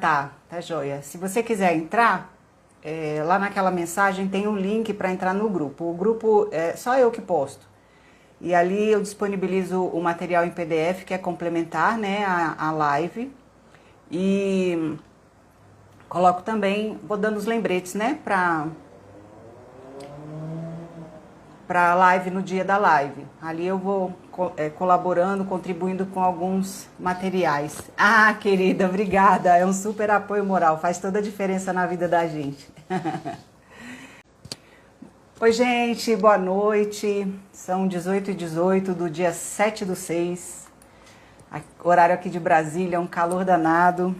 Ah, tá joia. Se você quiser entrar, lá naquela mensagem tem um link para entrar no grupo. O grupo é só eu que posto. E ali eu disponibilizo o material em PDF, que é complementar, né, a live. E coloco também, vou dando os lembretes, né, para a live no dia da live. Ali eu vou colaborando, contribuindo com alguns materiais. Ah, querida, obrigada. É um super apoio moral, faz toda a diferença na vida da gente. Oi, gente, boa noite. São 18h18 do dia 7/6. Horário aqui de Brasília, um calor danado.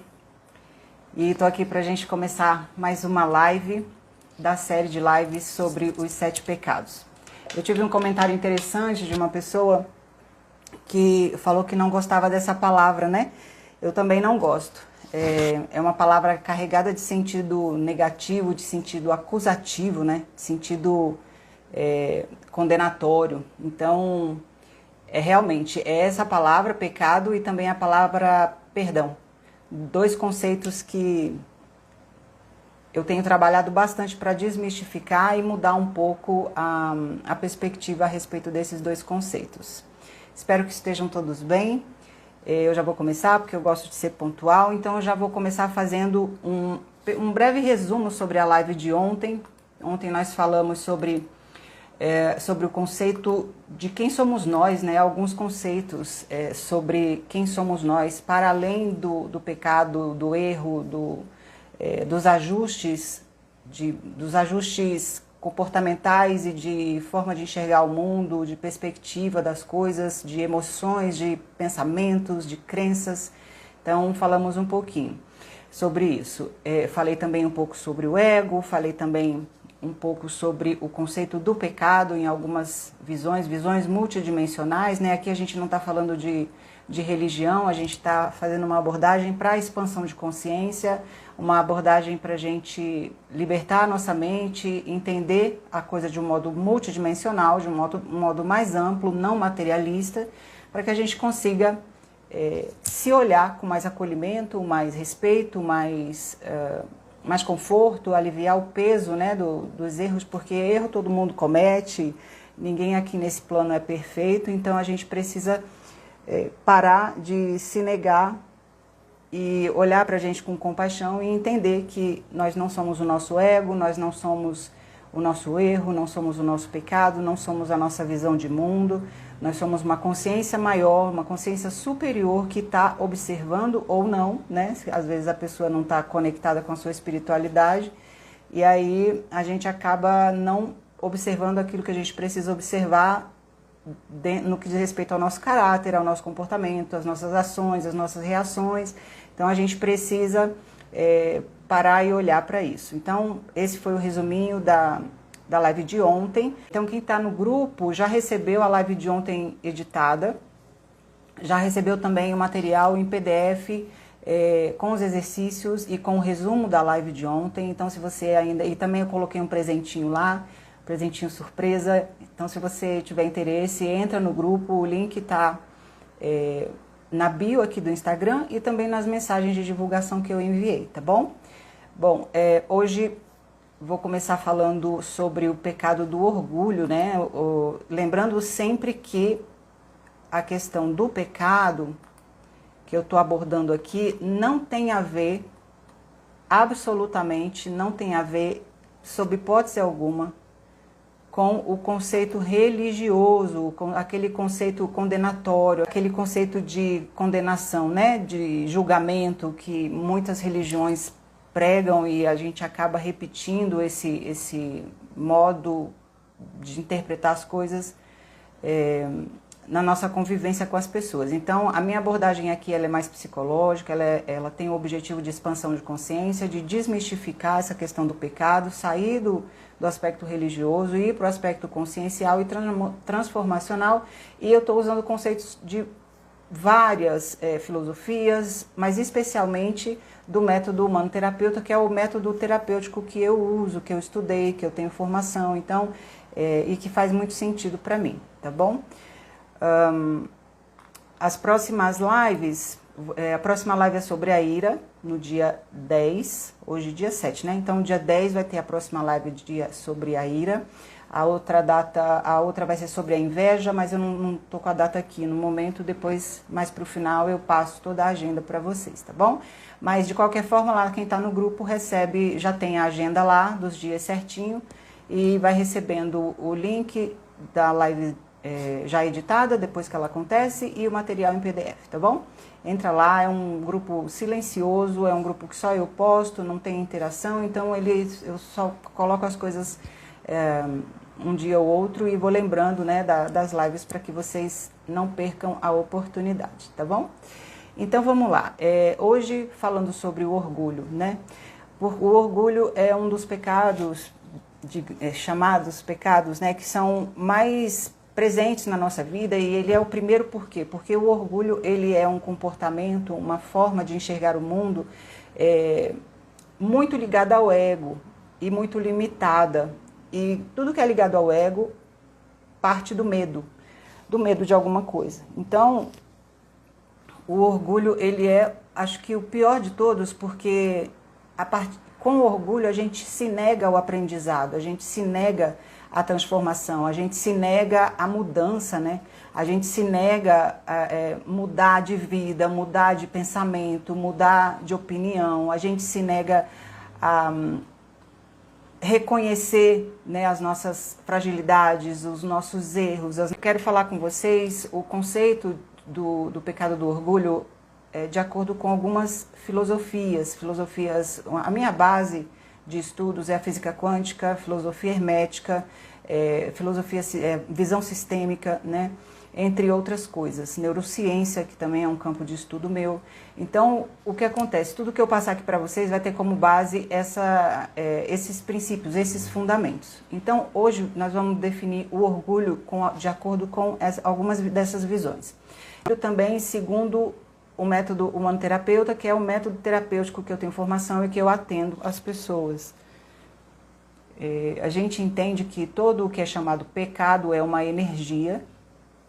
E tô aqui pra gente começar mais uma live da série de lives sobre os 7 pecados. Eu tive um comentário interessante de uma pessoa que falou que não gostava dessa palavra, né? Eu também não gosto. É uma palavra carregada de sentido negativo, de sentido acusativo, né? De sentido condenatório. Então, realmente, é essa palavra, pecado, e também a palavra perdão. 2 conceitos que eu tenho trabalhado bastante para desmistificar e mudar um pouco a perspectiva a respeito desses 2 conceitos. Espero que estejam todos bem. Eu já vou começar, porque eu gosto de ser pontual, então eu já vou começar fazendo um breve resumo sobre a live de ontem. Ontem nós falamos sobre o conceito de quem somos nós, né? Alguns conceitos sobre quem somos nós, para além do pecado, do erro, dos ajustes comportamentais e de forma de enxergar o mundo, de perspectiva das coisas, de emoções, de pensamentos, de crenças. Então, falamos um pouquinho sobre isso. Falei também um pouco sobre o ego, falei também um pouco sobre o conceito do pecado em algumas visões multidimensionais, né? Aqui a gente não está falando de religião, a gente está fazendo uma abordagem para a expansão de consciência, uma abordagem para a gente libertar a nossa mente, entender a coisa de um modo multidimensional, de um modo mais amplo, não materialista, para que a gente consiga se olhar com mais acolhimento, mais respeito, mais conforto, aliviar o peso, né, dos erros, porque erro todo mundo comete, ninguém aqui nesse plano é perfeito, então a gente precisa parar de se negar e olhar para a gente com compaixão e entender que nós não somos o nosso ego, nós não somos o nosso erro, não somos o nosso pecado, não somos a nossa visão de mundo, nós somos uma consciência maior, uma consciência superior que está observando ou não, né? Às vezes a pessoa não está conectada com a sua espiritualidade e aí a gente acaba não observando aquilo que a gente precisa observar no que diz respeito ao nosso caráter, ao nosso comportamento, às nossas ações, às nossas reações. Então a gente precisa parar e olhar para isso. Então esse foi o resuminho da live de ontem. Então quem está no grupo já recebeu a live de ontem editada, já recebeu também o material em PDF com os exercícios e com o resumo da live de ontem. Então se você ainda... E também eu coloquei um presentinho lá, presentinho surpresa. Então se você tiver interesse, entra no grupo, o link está na bio aqui do Instagram e também nas mensagens de divulgação que eu enviei, tá bom? Bom, hoje vou começar falando sobre o pecado do orgulho, né? Lembrando sempre que a questão do pecado que eu estou abordando aqui não tem a ver, absolutamente não tem a ver, sob hipótese alguma, com o conceito religioso, com aquele conceito condenatório, aquele conceito de condenação, né, de julgamento que muitas religiões pregam e a gente acaba repetindo esse modo de interpretar as coisas na nossa convivência com as pessoas. Então, a minha abordagem aqui ela é mais psicológica, ela tem o objetivo de expansão de consciência, de desmistificar essa questão do pecado, sair do aspecto religioso e ir para o aspecto consciencial e transformacional. E eu estou usando conceitos de várias filosofias, mas especialmente do método humano-terapeuta, que é o método terapêutico que eu uso, que eu estudei, que eu tenho formação, então, e que faz muito sentido para mim, tá bom? As próximas lives, a próxima live é sobre a ira, no dia 10, hoje dia 7, né? Então, dia 10 vai ter a próxima live sobre a ira. A outra vai ser sobre a inveja, mas eu não tô com a data aqui no momento. Depois, mais pro final, eu passo toda a agenda para vocês, tá bom? Mas, de qualquer forma, lá quem tá no grupo recebe, já tem a agenda lá dos dias certinho e vai recebendo o link da live já editada, depois que ela acontece, e o material em PDF, tá bom? Entra lá, é um grupo silencioso, é um grupo que só eu posto, não tem interação, então eu só coloco as coisas um dia ou outro e vou lembrando, né, das lives para que vocês não percam a oportunidade, tá bom? Então vamos lá, hoje falando sobre o orgulho, né? O orgulho é um dos pecados, chamados pecados, né, que são mais presentes na nossa vida, e ele é o primeiro por quê? Porque o orgulho, ele é um comportamento, uma forma de enxergar o mundo muito ligada ao ego e muito limitada. E tudo que é ligado ao ego parte do medo de alguma coisa. Então, o orgulho, ele é, acho que o pior de todos, porque com o orgulho a gente se nega ao aprendizado, a gente se nega à transformação, a gente se nega à mudança, né? A gente se nega a mudar de vida, mudar de pensamento, mudar de opinião, a gente se nega a reconhecer, né, as nossas fragilidades, os nossos erros. Eu quero falar com vocês o conceito do pecado do orgulho de acordo com algumas filosofias. A minha base de estudos é a física quântica, filosofia hermética, visão sistêmica, né? Entre outras coisas. Neurociência, que também é um campo de estudo meu. Então, o que acontece? Tudo que eu passar aqui para vocês vai ter como base esses princípios, esses fundamentos. Então, hoje nós vamos definir o orgulho de acordo com algumas dessas visões. Eu também, segundo o método humanoterapeuta, que é o método terapêutico que eu tenho formação e que eu atendo as pessoas. A gente entende que todo o que é chamado pecado é uma energia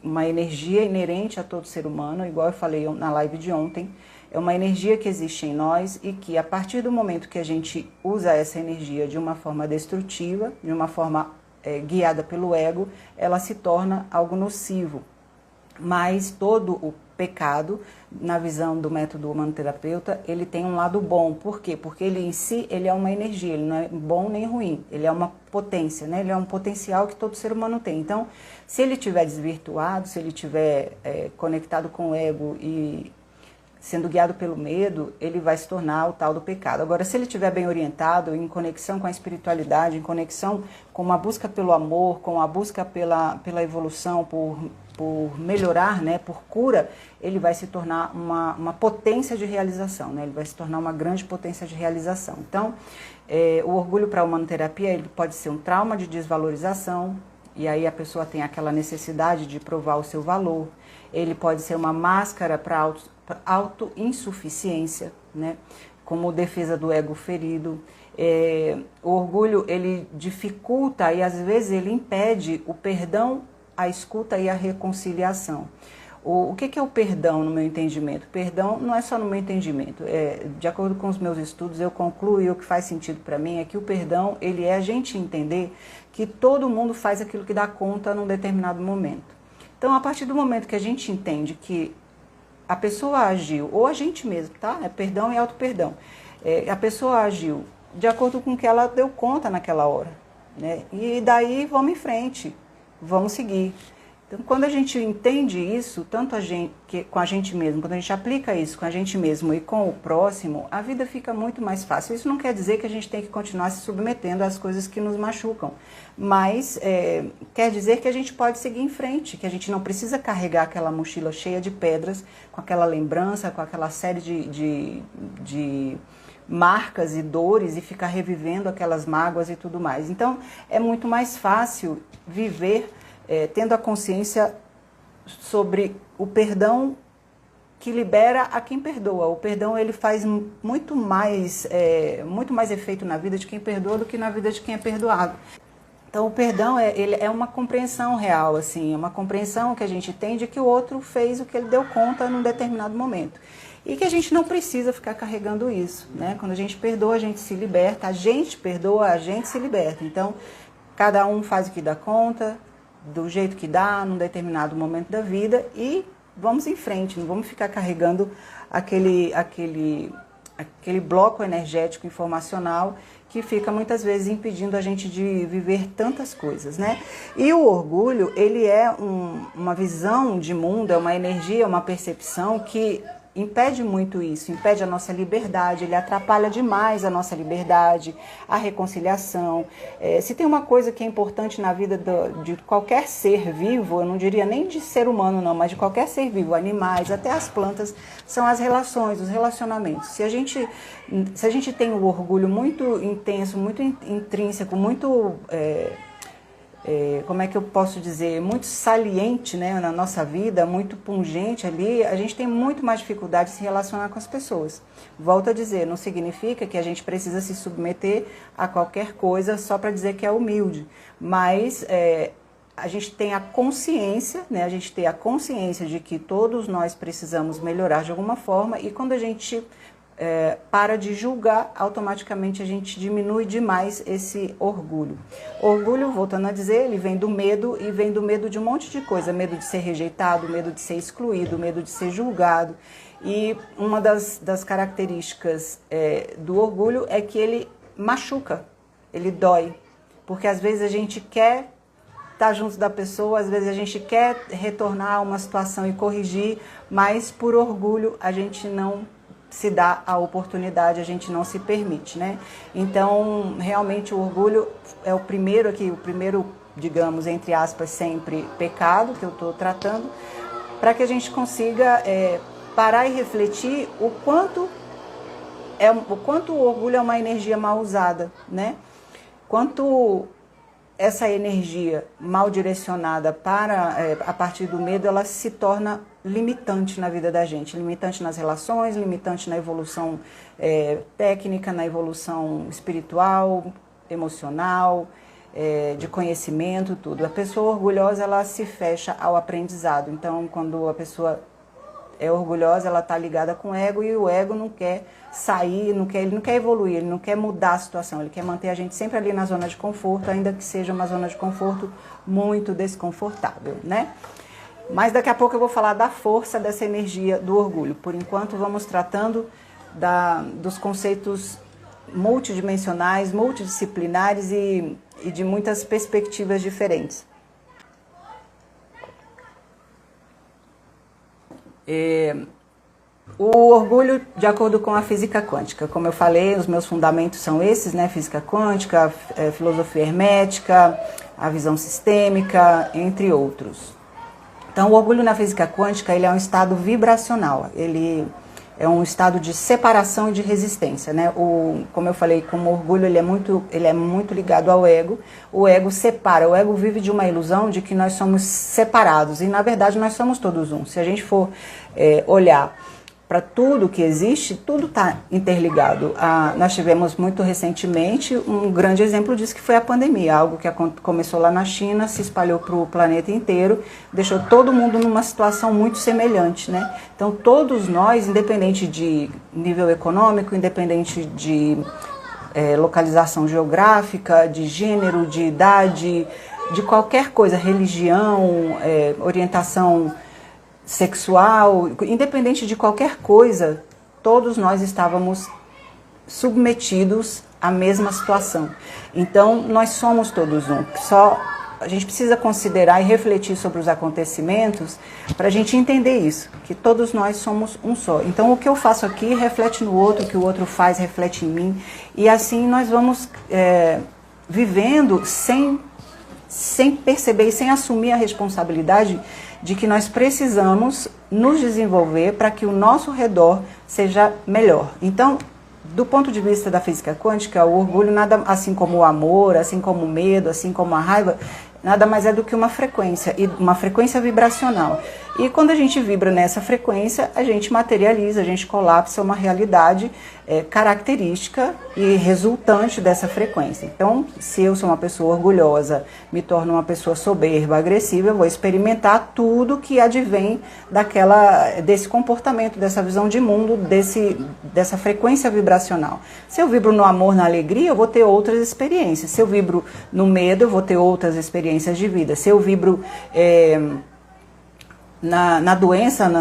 inerente a todo ser humano, igual eu falei na live de ontem. É uma energia que existe em nós e que, a partir do momento que a gente usa essa energia de uma forma destrutiva, de uma forma guiada pelo ego, ela se torna algo nocivo. Mas todo o pecado, na visão do método humanoterapeuta, ele tem um lado bom. Por quê? Porque ele em si, ele é uma energia, ele não é bom nem ruim, ele é uma potência, né? Ele é um potencial que todo ser humano tem. Então, se ele estiver desvirtuado, se ele estiver conectado com o ego e sendo guiado pelo medo, ele vai se tornar o tal do pecado. Agora, se ele estiver bem orientado, em conexão com a espiritualidade, em conexão com uma busca pelo amor, com a busca pela evolução, por melhorar, né, por cura, ele vai se tornar uma potência de realização, né? Ele vai se tornar uma grande potência de realização. Então, o orgulho para a humanoterapia, ele pode ser um trauma de desvalorização, e aí a pessoa tem aquela necessidade de provar o seu valor. Ele pode ser uma máscara para autoinsuficiência, né? Como defesa do ego ferido. O orgulho, ele dificulta e às vezes ele impede o perdão, a escuta e a reconciliação. O que é o perdão no meu entendimento? Perdão não é só no meu entendimento. De acordo com os meus estudos, eu concluo, e o que faz sentido para mim é que o perdão, ele é a gente entender que todo mundo faz aquilo que dá conta num determinado momento. Então, a partir do momento que a gente entende que a pessoa agiu, ou a gente mesmo, tá? Perdão e auto-perdão. A pessoa agiu de acordo com o que ela deu conta naquela hora, né? E daí vamos em frente, vamos seguir. Então, quando a gente entende isso, tanto com a gente mesmo, quando a gente aplica isso com a gente mesmo e com o próximo, a vida fica muito mais fácil. Isso não quer dizer que a gente tem que continuar se submetendo às coisas que nos machucam, mas quer dizer que a gente pode seguir em frente, que a gente não precisa carregar aquela mochila cheia de pedras, com aquela lembrança, com aquela série de marcas e dores e ficar revivendo aquelas mágoas e tudo mais. Então, é muito mais fácil viver tendo a consciência sobre o perdão que libera a quem perdoa. O perdão, ele faz muito mais efeito na vida de quem perdoa do que na vida de quem é perdoado. Então, o perdão ele é uma compreensão real, assim, é uma compreensão que a gente tem de que o outro fez o que ele deu conta num determinado momento. e que a gente não precisa ficar carregando isso, né? Quando a gente perdoa, a gente se liberta, a gente perdoa, a gente se liberta. Então, cada um faz o que dá conta, do jeito que dá, num determinado momento da vida, e vamos em frente, não vamos ficar carregando aquele bloco energético informacional que fica muitas vezes impedindo a gente de viver tantas coisas, né? E o orgulho, ele é uma visão de mundo, é uma energia, uma percepção que impede muito isso, impede a nossa liberdade, ele atrapalha demais a nossa liberdade, a reconciliação. Se tem uma coisa que é importante na vida de qualquer ser vivo, eu não diria nem de ser humano não, mas de qualquer ser vivo, animais, até as plantas, são as relações, os relacionamentos. Se a gente tem o orgulho muito intenso, muito intrínseco, muito... como é que eu posso dizer, muito saliente, né, na nossa vida, muito pungente ali, a gente tem muito mais dificuldade de se relacionar com as pessoas. Volto a dizer, não significa que a gente precisa se submeter a qualquer coisa só para dizer que é humilde, mas a gente tem a consciência, né, a gente tem a consciência de que todos nós precisamos melhorar de alguma forma, e quando a gente para de julgar, automaticamente a gente diminui demais esse orgulho. Orgulho, voltando a dizer, ele vem do medo, e vem do medo de um monte de coisa, medo de ser rejeitado, medo de ser excluído, medo de ser julgado. E uma das características do orgulho é que ele machuca, ele dói, porque às vezes a gente quer estar junto da pessoa, às vezes a gente quer retornar a uma situação e corrigir, mas por orgulho a gente não se dá a oportunidade, a gente não se permite, né? Então, realmente o orgulho é o primeiro, digamos, entre aspas, sempre pecado que eu estou tratando, para que a gente consiga parar e refletir o quanto o orgulho é uma energia mal usada, né? Quanto essa energia mal direcionada a partir do medo, ela se torna limitante na vida da gente, limitante nas relações, limitante na evolução técnica, na evolução espiritual, emocional, de conhecimento, tudo. A pessoa orgulhosa, ela se fecha ao aprendizado. Então, quando a pessoa é orgulhosa, ela está ligada com o ego, e o ego não quer sair, ele não quer evoluir, ele não quer mudar a situação, ele quer manter a gente sempre ali na zona de conforto, ainda que seja uma zona de conforto muito desconfortável, né? Mas daqui a pouco eu vou falar da força dessa energia do orgulho. Por enquanto, vamos tratando dos conceitos multidimensionais, multidisciplinares e de muitas perspectivas diferentes. O orgulho, de acordo com a física quântica, como eu falei, os meus fundamentos são esses, né? Física quântica, filosofia hermética, a visão sistêmica, entre outros. Então, o orgulho na física quântica, ele é um estado vibracional, ele é um estado de separação e de resistência, né? Como eu falei, como o orgulho ele é muito ligado ao ego, o ego separa, o ego vive de uma ilusão de que nós somos separados, e na verdade nós somos todos um. Se a gente for olhar para tudo que existe, tudo está interligado. Nós tivemos muito recentemente um grande exemplo disso, que foi a pandemia, algo que começou lá na China, se espalhou para o planeta inteiro, deixou todo mundo numa situação muito semelhante, né? Então todos nós, independente de nível econômico, independente de localização geográfica, de gênero, de idade, de qualquer coisa, religião, orientação sexual, independente de qualquer coisa, todos nós estávamos submetidos à mesma situação. Então, nós somos todos um. Só a gente precisa considerar e refletir sobre os acontecimentos para a gente entender isso, que todos nós somos um só. Então, o que eu faço aqui reflete no outro, o que o outro faz reflete em mim, e assim nós vamos vivendo sem perceber e sem assumir a responsabilidade de que nós precisamos nos desenvolver para que o nosso redor seja melhor. Então, do ponto de vista da física quântica, o orgulho, nada, assim como o amor, assim como o medo, assim como a raiva, nada mais é do que uma frequência vibracional. E quando a gente vibra nessa frequência, a gente materializa, a gente colapsa uma realidade característica e resultante dessa frequência. Então, se eu sou uma pessoa orgulhosa, me torno uma pessoa soberba, agressiva, eu vou experimentar tudo que advém desse comportamento, dessa visão de mundo, dessa frequência vibracional. Se eu vibro no amor, na alegria, eu vou ter outras experiências. Se eu vibro no medo, eu vou ter outras experiências de vida. Se eu vibro na doença,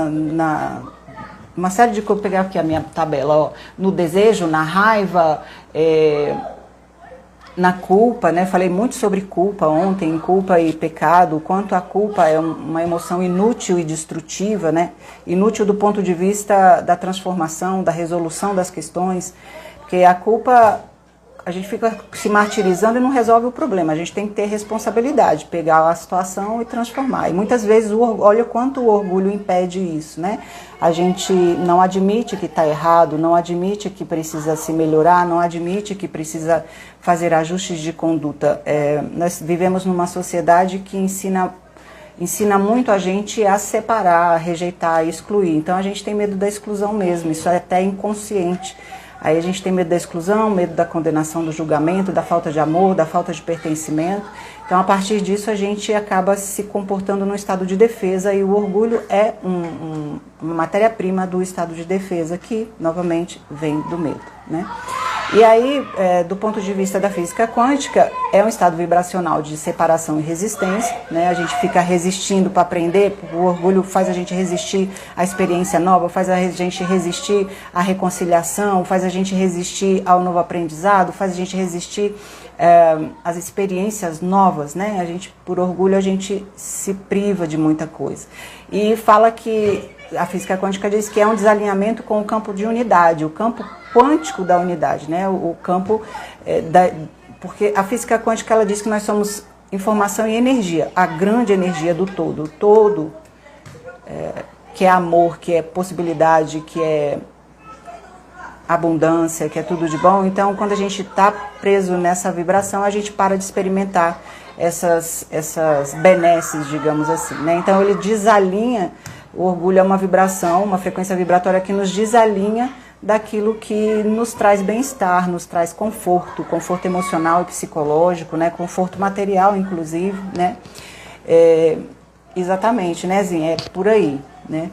uma série de coisas, vou pegar aqui a minha tabela, ó, no desejo, na raiva, na culpa, né? Falei muito sobre culpa ontem, culpa e pecado, o quanto a culpa é uma emoção inútil e destrutiva, né? Inútil do ponto de vista da transformação, da resolução das questões, porque a culpa, a gente fica se martirizando e não resolve o problema. A gente tem que ter responsabilidade, pegar a situação e transformar. E muitas vezes, olha quanto o orgulho impede isso, né? A gente não admite que está errado, não admite que precisa se melhorar, não admite que precisa fazer ajustes de conduta. Nós vivemos numa sociedade que ensina muito a gente a separar, a rejeitar, a excluir. Então a gente tem medo da exclusão mesmo, isso é até inconsciente. Aí a gente tem medo da exclusão, medo da condenação, do julgamento, da falta de amor, da falta de pertencimento. Então, a partir disso, a gente acaba se comportando num estado de defesa e o orgulho é uma matéria-prima do estado de defesa que, novamente, vem do medo, né? E aí, do ponto de vista da física quântica, é um estado vibracional de separação e resistência, né? A gente fica resistindo para aprender, o orgulho faz a gente resistir à experiência nova, faz a gente resistir à reconciliação, faz a gente resistir ao novo aprendizado, faz a gente resistir às experiências novas, né? Por orgulho, a gente se priva de muita coisa. E fala que a física quântica diz que é um desalinhamento com o campo de unidade, o campo quântico da unidade, né? O campo porque a física quântica ela diz que nós somos informação e energia, a grande energia do todo, o todo que é amor, que é possibilidade, que é abundância, que é tudo de bom. Então, quando a gente está preso nessa vibração, a gente para de experimentar essas benesses, digamos assim, né? Então, ele desalinha. O orgulho é uma vibração, uma frequência vibratória que nos desalinha daquilo que nos traz bem-estar, nos traz conforto emocional e psicológico, né? Conforto material, inclusive, né? Exatamente, né, Zinha? É por aí, né?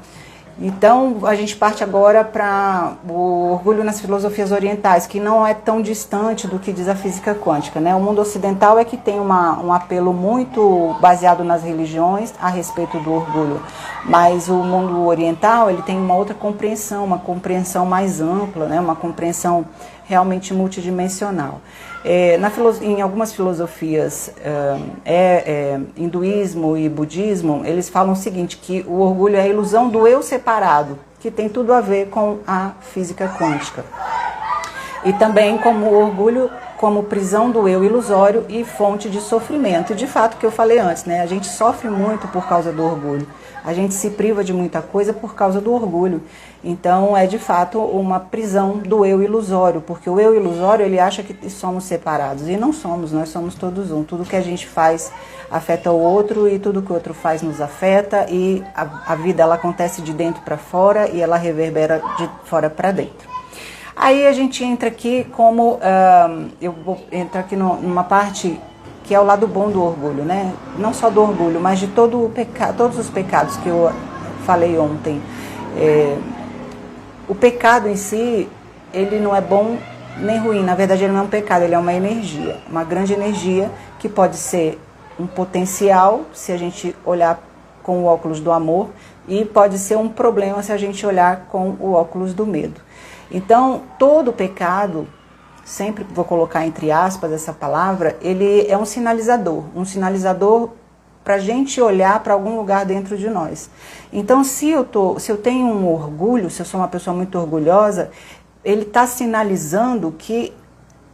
Então, a gente parte agora para o orgulho nas filosofias orientais, que não é tão distante do que diz a física quântica, né? O mundo ocidental é que tem um apelo muito baseado nas religiões a respeito do orgulho, mas o mundo oriental ele tem uma outra compreensão, uma compreensão mais ampla, né? Uma compreensão realmente multidimensional. Em algumas filosofias, hinduísmo e budismo, eles falam o seguinte, que o orgulho é a ilusão do eu separado, que tem tudo a ver com a física quântica. E também como o orgulho como prisão do eu ilusório e fonte de sofrimento. E de fato, que eu falei antes, né? A gente sofre muito por causa do orgulho. A gente se priva de muita coisa por causa do orgulho. Então, é de fato uma prisão do eu ilusório, porque o eu ilusório, ele acha que somos separados. E não somos, nós somos todos um. Tudo que a gente faz afeta o outro e tudo que o outro faz nos afeta. E a vida, ela acontece de dentro para fora e ela reverbera de fora para dentro. Aí a gente entra aqui eu vou entrar aqui numa parte que é o lado bom do orgulho, né? Não só do orgulho, mas de todos os pecados que eu falei ontem. O pecado em si, ele não é bom nem ruim, na verdade ele não é um pecado, ele é uma energia, uma grande energia que pode ser um potencial, se a gente olhar com o óculos do amor, e pode ser um problema se a gente olhar com o óculos do medo. Então, todo pecado, sempre vou colocar entre aspas essa palavra, ele é um sinalizador para a gente olhar para algum lugar dentro de nós. Então, se eu tenho um orgulho, se eu sou uma pessoa muito orgulhosa, ele está sinalizando que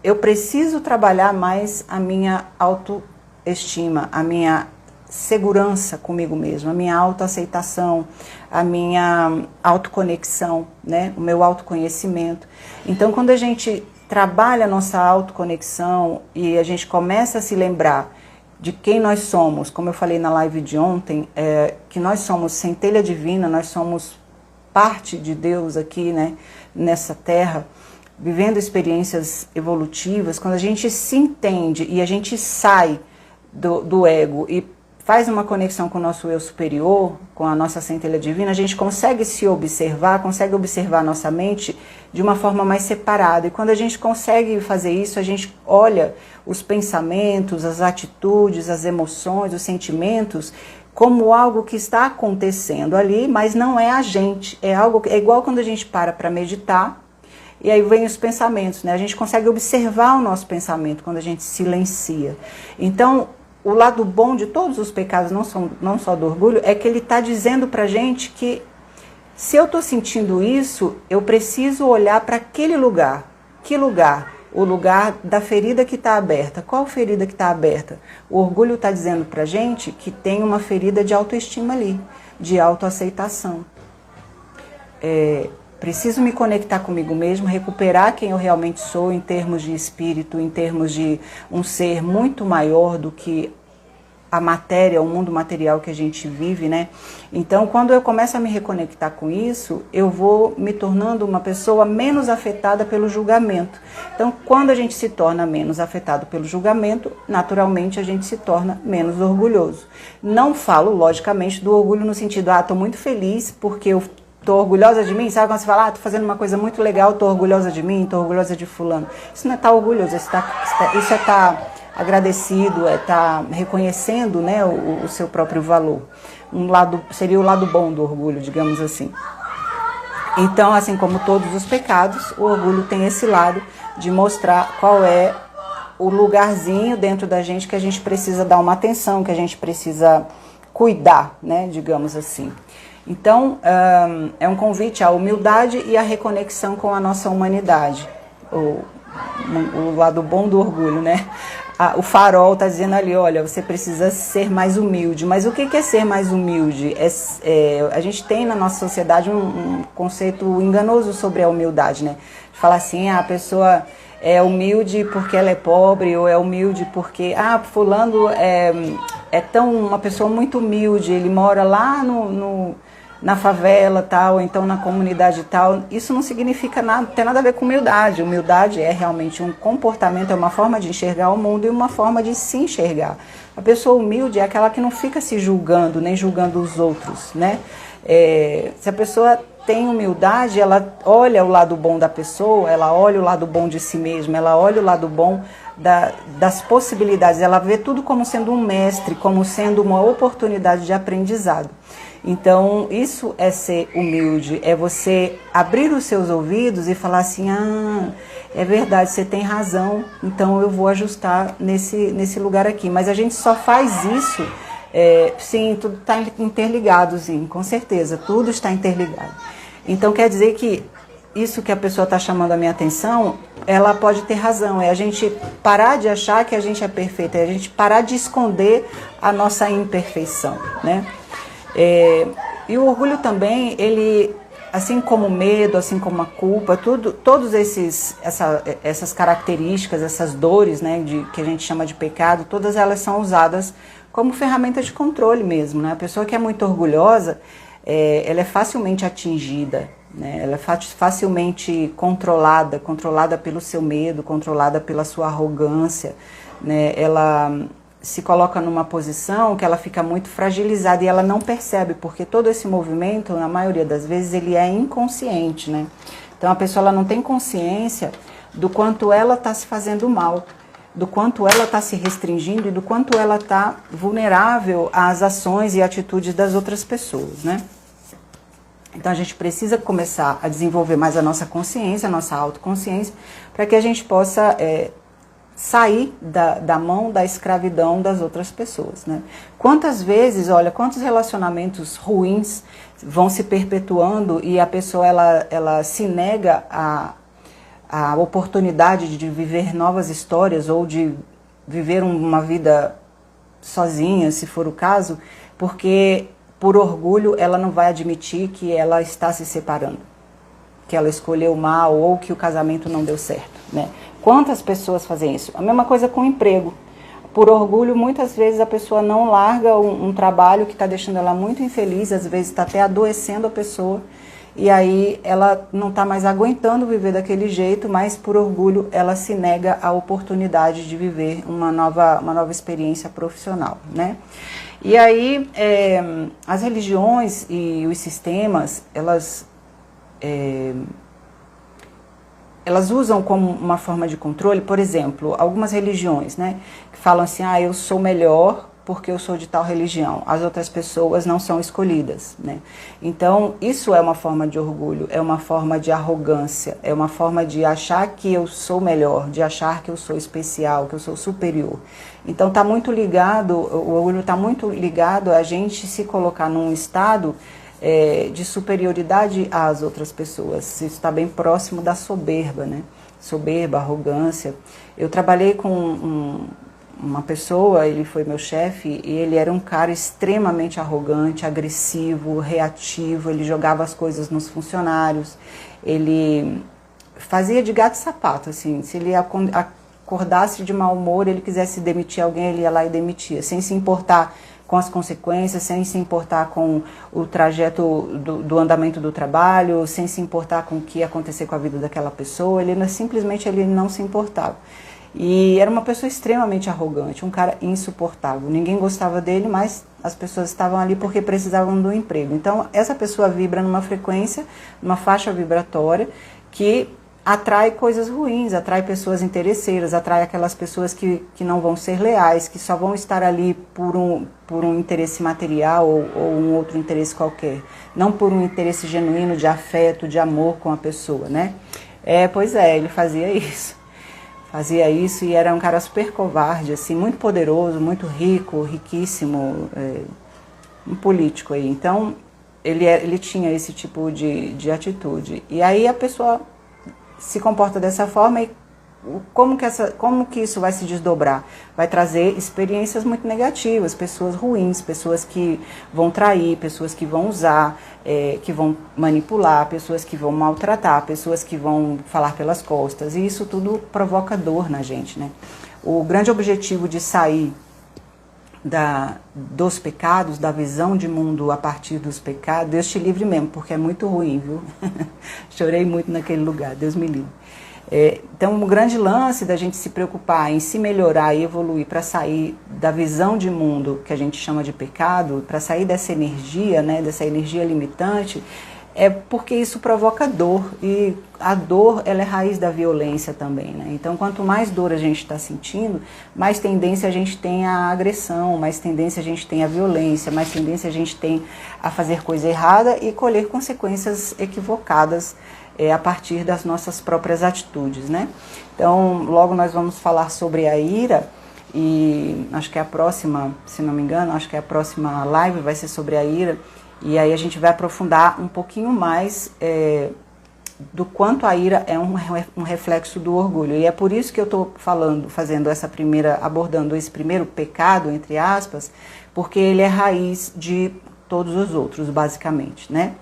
eu preciso trabalhar mais a minha autoestima, a minha segurança comigo mesmo, a minha autoaceitação, a minha autoconexão, né? O meu autoconhecimento. Então, quando a gente trabalha a nossa autoconexão e a gente começa a se lembrar de quem nós somos, como eu falei na live de ontem, que nós somos centelha divina, nós somos parte de Deus aqui, né, nessa terra, vivendo experiências evolutivas. Quando a gente se entende e a gente sai do ego e faz uma conexão com o nosso eu superior, com a nossa centelha divina, a gente consegue se observar, consegue observar a nossa mente de uma forma mais separada. E quando a gente consegue fazer isso, a gente olha os pensamentos, as atitudes, as emoções, os sentimentos como algo que está acontecendo ali, mas não é a gente. É igual quando a gente para meditar, e aí vem os pensamentos, né? A gente consegue observar o nosso pensamento quando a gente silencia. Então, o lado bom de todos os pecados, não só do orgulho, é que ele está dizendo pra gente que se eu estou sentindo isso, eu preciso olhar para aquele lugar. Que lugar? O lugar da ferida que está aberta. Qual ferida que está aberta? O orgulho está dizendo pra gente que tem uma ferida de autoestima ali, de autoaceitação. Preciso me conectar comigo mesmo, recuperar quem eu realmente sou em termos de espírito, em termos de um ser muito maior do que a matéria, o mundo material que a gente vive, né? Então, quando eu começo a me reconectar com isso, eu vou me tornando uma pessoa menos afetada pelo julgamento. Então, quando a gente se torna menos afetado pelo julgamento, naturalmente a gente se torna menos orgulhoso. Não falo, logicamente, do orgulho no sentido, estou muito feliz porque eu tô orgulhosa de mim, sabe quando você fala, tô fazendo uma coisa muito legal, tô orgulhosa de mim, tô orgulhosa de fulano. Isso não é estar orgulhoso, isso é estar agradecido, é estar reconhecendo, né, o seu próprio valor. Seria o lado bom do orgulho, digamos assim. Então, assim como todos os pecados, o orgulho tem esse lado de mostrar qual é o lugarzinho dentro da gente que a gente precisa dar uma atenção, que a gente precisa cuidar, né, digamos assim. Então, é um convite à humildade e à reconexão com a nossa humanidade. O lado bom do orgulho, né? O farol está dizendo ali, olha, você precisa ser mais humilde. Mas o que é ser mais humilde? A gente tem na nossa sociedade um conceito enganoso sobre a humildade, né? Fala assim, a pessoa é humilde porque ela é pobre, ou é humilde porque, fulano é uma pessoa muito humilde, ele mora lá na favela tal, ou então na comunidade tal. Isso não significa nada, não tem nada a ver com humildade. Humildade é realmente um comportamento, é uma forma de enxergar o mundo e uma forma de se enxergar. A pessoa humilde é aquela que não fica se julgando, nem julgando os outros, né? Se a pessoa tem humildade, ela olha o lado bom da pessoa, ela olha o lado bom de si mesma, ela olha o lado bom das possibilidades, ela vê tudo como sendo um mestre, como sendo uma oportunidade de aprendizado. Então, isso é ser humilde, é você abrir os seus ouvidos e falar assim, é verdade, você tem razão, então eu vou ajustar nesse lugar aqui. Mas a gente só faz isso, sim, tudo está interligado, sim, com certeza, tudo está interligado. Então, quer dizer que isso que a pessoa está chamando a minha atenção, ela pode ter razão, é a gente parar de achar que a gente é perfeita, é a gente parar de esconder a nossa imperfeição, né? E o orgulho também, ele, assim como o medo, assim como a culpa, todas essas características, essas dores, né, que a gente chama de pecado, todas elas são usadas como ferramenta de controle mesmo, né? A pessoa que é muito orgulhosa, ela é facilmente atingida, né? Ela é facilmente controlada pelo seu medo, controlada pela sua arrogância, né? Ela se coloca numa posição que ela fica muito fragilizada e ela não percebe, porque todo esse movimento, na maioria das vezes, ele é inconsciente, né? Então a pessoa ela não tem consciência do quanto ela está se fazendo mal, do quanto ela está se restringindo e do quanto ela está vulnerável às ações e atitudes das outras pessoas, né? Então a gente precisa começar a desenvolver mais a nossa consciência, a nossa autoconsciência, para que a gente possa sair da mão da escravidão das outras pessoas, né? Quantas vezes, olha, quantos relacionamentos ruins vão se perpetuando e a pessoa ela se nega a oportunidade de viver novas histórias ou de viver uma vida sozinha, se for o caso, porque por orgulho ela não vai admitir que ela está se separando, que ela escolheu mal ou que o casamento não deu certo, né? Quantas pessoas fazem isso? A mesma coisa com o emprego. A por orgulho, muitas vezes a pessoa não larga um trabalho que está deixando ela muito infeliz, às vezes está até adoecendo a pessoa, e aí ela não está mais aguentando viver daquele jeito, mas por orgulho ela se nega a oportunidade de viver uma nova experiência profissional, né? E aí as religiões e os sistemas, elas usam como uma forma de controle, por exemplo, algumas religiões, né, que falam assim, eu sou melhor porque eu sou de tal religião, as outras pessoas não são escolhidas, né? Então, isso é uma forma de orgulho, é uma forma de arrogância, é uma forma de achar que eu sou melhor, de achar que eu sou especial, que eu sou superior. Então, está muito ligado, o orgulho está muito ligado a gente se colocar num estado de superioridade às outras pessoas. Isso está bem próximo da soberba, né? Soberba, arrogância. Eu trabalhei com uma pessoa, ele foi meu chefe, e ele era um cara extremamente arrogante, agressivo, reativo, ele jogava as coisas nos funcionários, ele fazia de gato e sapato, assim, se ele acordasse de mau humor, ele quisesse demitir alguém, ele ia lá e demitia, sem se importar com as consequências, sem se importar com o trajeto do andamento do trabalho, sem se importar com o que ia acontecer com a vida daquela pessoa, simplesmente ele não se importava. E era uma pessoa extremamente arrogante, um cara insuportável. Ninguém gostava dele, mas as pessoas estavam ali porque precisavam do emprego. Então, essa pessoa vibra numa frequência, numa faixa vibratória que atrai coisas ruins, atrai pessoas interesseiras, atrai aquelas pessoas que não vão ser leais, que só vão estar ali por um interesse material ou um outro interesse qualquer, não por um interesse genuíno de afeto, de amor com a pessoa, né? Pois é, ele fazia isso. Fazia isso e era um cara super covarde, assim, muito poderoso, muito rico, riquíssimo, um político aí. Então, ele tinha esse tipo de atitude. E aí a pessoa se comporta dessa forma e como que isso vai se desdobrar? Vai trazer experiências muito negativas, pessoas ruins, pessoas que vão trair, pessoas que vão usar, que vão manipular, pessoas que vão maltratar, pessoas que vão falar pelas costas, e isso tudo provoca dor na gente, né? O grande objetivo de sair dos pecados, da visão de mundo a partir dos pecados, Deus te livre mesmo, porque é muito ruim, viu? Chorei muito naquele lugar, Deus me livre. Então, o grande lance da gente se preocupar em se melhorar e evoluir para sair da visão de mundo que a gente chama de pecado, para sair dessa energia, né, dessa energia limitante, é porque isso provoca dor, e a dor, ela é raiz da violência também, né? Então, quanto mais dor a gente está sentindo, mais tendência a gente tem à agressão, mais tendência a gente tem à violência, mais tendência a gente tem a fazer coisa errada e colher consequências equivocadas a partir das nossas próprias atitudes, né? Então, logo nós vamos falar sobre a ira, e acho que a próxima, se não me engano, acho que a próxima live vai ser sobre a ira, e aí a gente vai aprofundar um pouquinho mais do quanto a ira é um reflexo do orgulho. E é por isso que eu estou abordando esse primeiro pecado, entre aspas, porque ele é raiz de todos os outros, basicamente, né?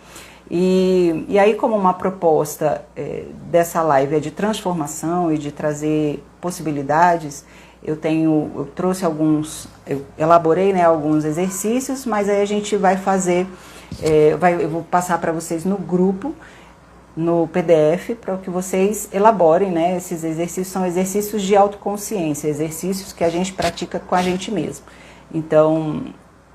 E aí, como uma proposta dessa live é de transformação e de trazer possibilidades, eu elaborei, né, alguns exercícios, mas aí a gente vai fazer, eu vou passar para vocês no grupo, no PDF, para que vocês elaborem, né, esses exercícios. São exercícios de autoconsciência, exercícios que a gente pratica com a gente mesmo. Então,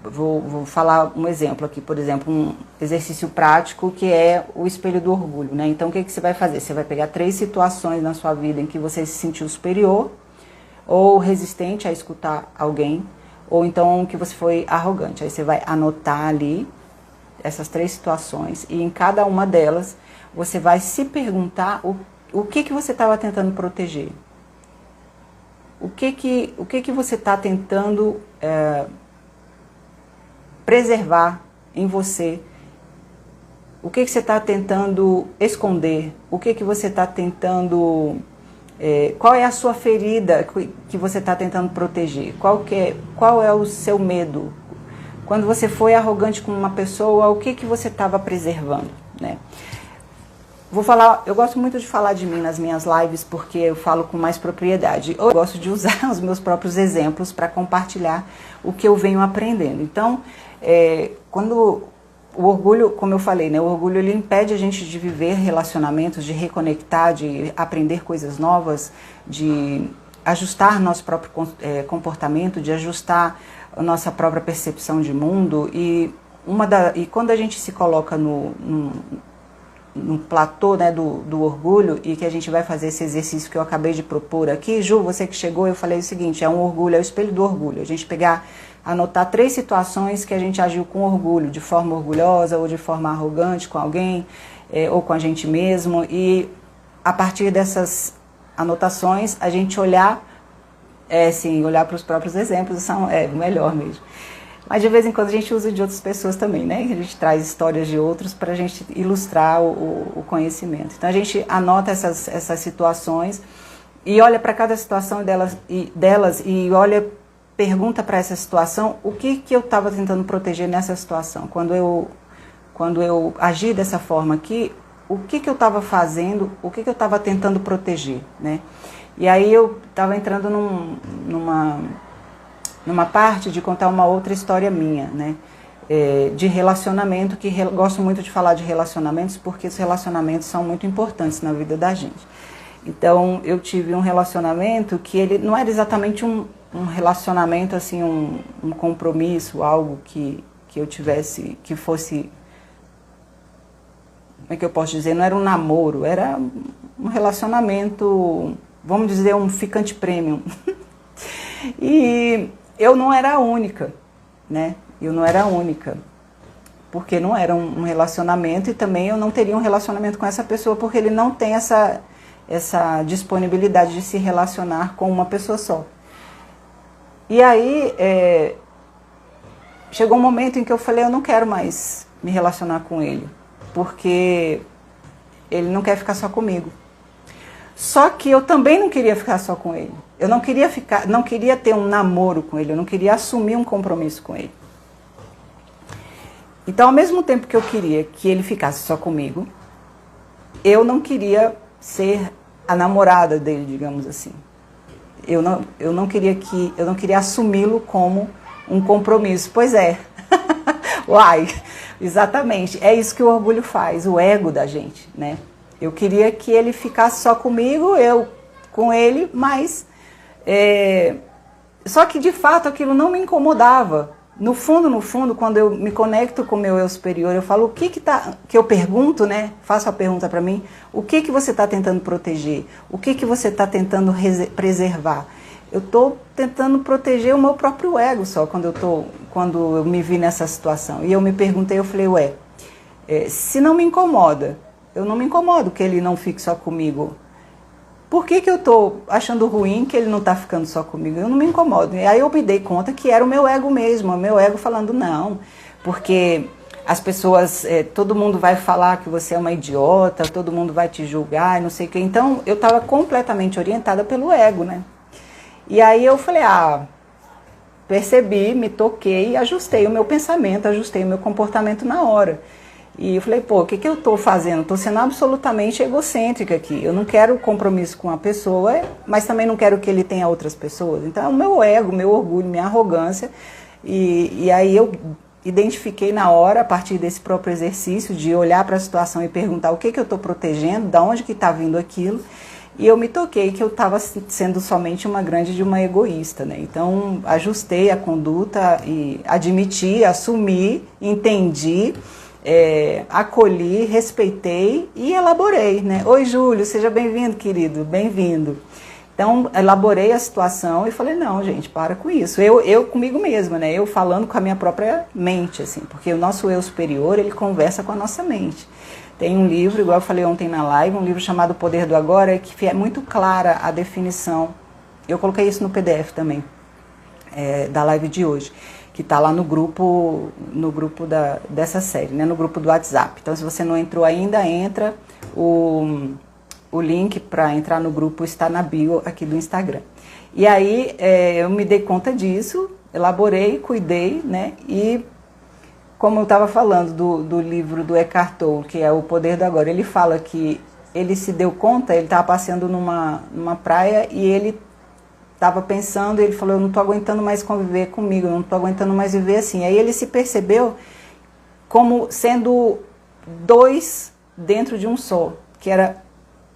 vou falar um exemplo aqui, por exemplo, um exercício prático que é o espelho do orgulho, né? Então, o que você vai fazer? Você vai pegar 3 situações na sua vida em que você se sentiu superior, ou resistente a escutar alguém, ou então que você foi arrogante. Aí você vai anotar ali essas 3 situações, e em cada uma delas você vai se perguntar o que você estava tentando proteger. O que você está tentando preservar em você? O que você está tentando esconder? O que você está tentando... qual é a sua ferida que você está tentando proteger? Qual é o seu medo? Quando você foi arrogante com uma pessoa, o que você estava preservando, né? eu gosto muito de falar de mim nas minhas lives porque eu falo com mais propriedade. Eu gosto de usar os meus próprios exemplos para compartilhar o que eu venho aprendendo. Então, quando o orgulho, como eu falei, né, o orgulho ele impede a gente de viver relacionamentos, de reconectar, de aprender coisas novas, de ajustar nosso próprio comportamento, de ajustar a nossa própria percepção de mundo. E quando a gente se coloca no platô, né, do orgulho, e que a gente vai fazer esse exercício que eu acabei de propor aqui, Ju, você que chegou, eu falei o seguinte, é um orgulho, é o espelho do orgulho, a gente anotar 3 situações que a gente agiu com orgulho, de forma orgulhosa ou de forma arrogante com alguém, ou com a gente mesmo, e a partir dessas anotações, a gente olhar para os próprios exemplos, é o melhor mesmo. Mas de vez em quando a gente usa de outras pessoas também, né? A gente traz histórias de outros para a gente ilustrar o conhecimento. Então a gente anota essas situações e olha para cada situação delas e pergunta para essa situação o que eu estava tentando proteger nessa situação. Quando eu agi dessa forma aqui, o que eu estava fazendo, o que eu estava tentando proteger, né? E aí eu estava entrando numa parte de contar uma outra história minha, né? De relacionamento, gosto muito de falar de relacionamentos, porque os relacionamentos são muito importantes na vida da gente. Então, eu tive um relacionamento que ele não era exatamente um relacionamento, assim, um compromisso, algo que eu tivesse, que fosse, como é que eu posso dizer, não era um namoro, era um relacionamento, vamos dizer, um ficante premium. E eu não era a única, né? Eu não era a única, porque não era um relacionamento e também eu não teria um relacionamento com essa pessoa porque ele não tem essa disponibilidade de se relacionar com uma pessoa só. E aí, chegou um momento em que eu falei, eu não quero mais me relacionar com ele, porque ele não quer ficar só comigo. Só que eu também não queria ficar só com ele. Eu não queria ter um namoro com ele, eu não queria assumir um compromisso com ele. Então, ao mesmo tempo que eu queria que ele ficasse só comigo, eu não queria ser a namorada dele, digamos assim. Eu não queria assumi-lo como um compromisso. Pois é. Uai, exatamente. É isso que o orgulho faz, o ego da gente, né? Eu queria que ele ficasse só comigo, eu com ele, mas só que de fato aquilo não me incomodava. No fundo, quando eu me conecto com o meu eu superior, eu falo que eu pergunto, né? Faço a pergunta para mim, o que você está tentando proteger? O que você está tentando preservar? Eu estou tentando proteger o meu próprio ego só quando eu me vi nessa situação. E eu me perguntei, eu falei, se não me incomoda, eu não me incomodo que ele não fique só comigo. Por que eu estou achando ruim que ele não está ficando só comigo? Eu não me incomodo. E aí eu me dei conta que era o meu ego mesmo, o meu ego falando não, porque as pessoas, todo mundo vai falar que você é uma idiota, todo mundo vai te julgar, não sei o quê. Então eu estava completamente orientada pelo ego, né? E aí eu falei, percebi, me toquei e ajustei o meu pensamento, ajustei o meu comportamento na hora. E eu falei, o que eu estou fazendo? Estou sendo absolutamente egocêntrica aqui. Eu não quero compromisso com a pessoa, mas também não quero que ele tenha outras pessoas. Então é o meu ego, meu orgulho, minha arrogância. E aí eu identifiquei na hora, a partir desse próprio exercício, de olhar para a situação e perguntar o que eu estou protegendo, de onde que está vindo aquilo. E eu me toquei que eu estava sendo somente uma egoísta, né? Então ajustei a conduta e admiti, assumi, entendi, acolhi, respeitei e elaborei, né? Oi, Júlio, seja bem-vindo, querido, bem-vindo. Então, elaborei a situação e falei, não, gente, para com isso. Eu comigo mesma, né? Eu falando com a minha própria mente, assim, porque o nosso eu superior, ele conversa com a nossa mente. Tem um livro, igual eu falei ontem na live, um livro chamado O Poder do Agora, que é muito clara a definição. Eu coloquei isso no PDF também, da live de hoje, que está lá no grupo dessa série, né, no grupo do WhatsApp. Então, se você não entrou ainda, entra. O link para entrar no grupo está na bio aqui do Instagram. E aí eu me dei conta disso, elaborei, cuidei, né, e como eu estava falando do livro do Eckhart Tolle, que é O Poder do Agora, ele fala que ele se deu conta, ele estava passeando numa praia e ele estava pensando, ele falou, eu não estou aguentando mais conviver comigo, eu não estou aguentando mais viver assim. Aí ele se percebeu como sendo dois dentro de um só, que era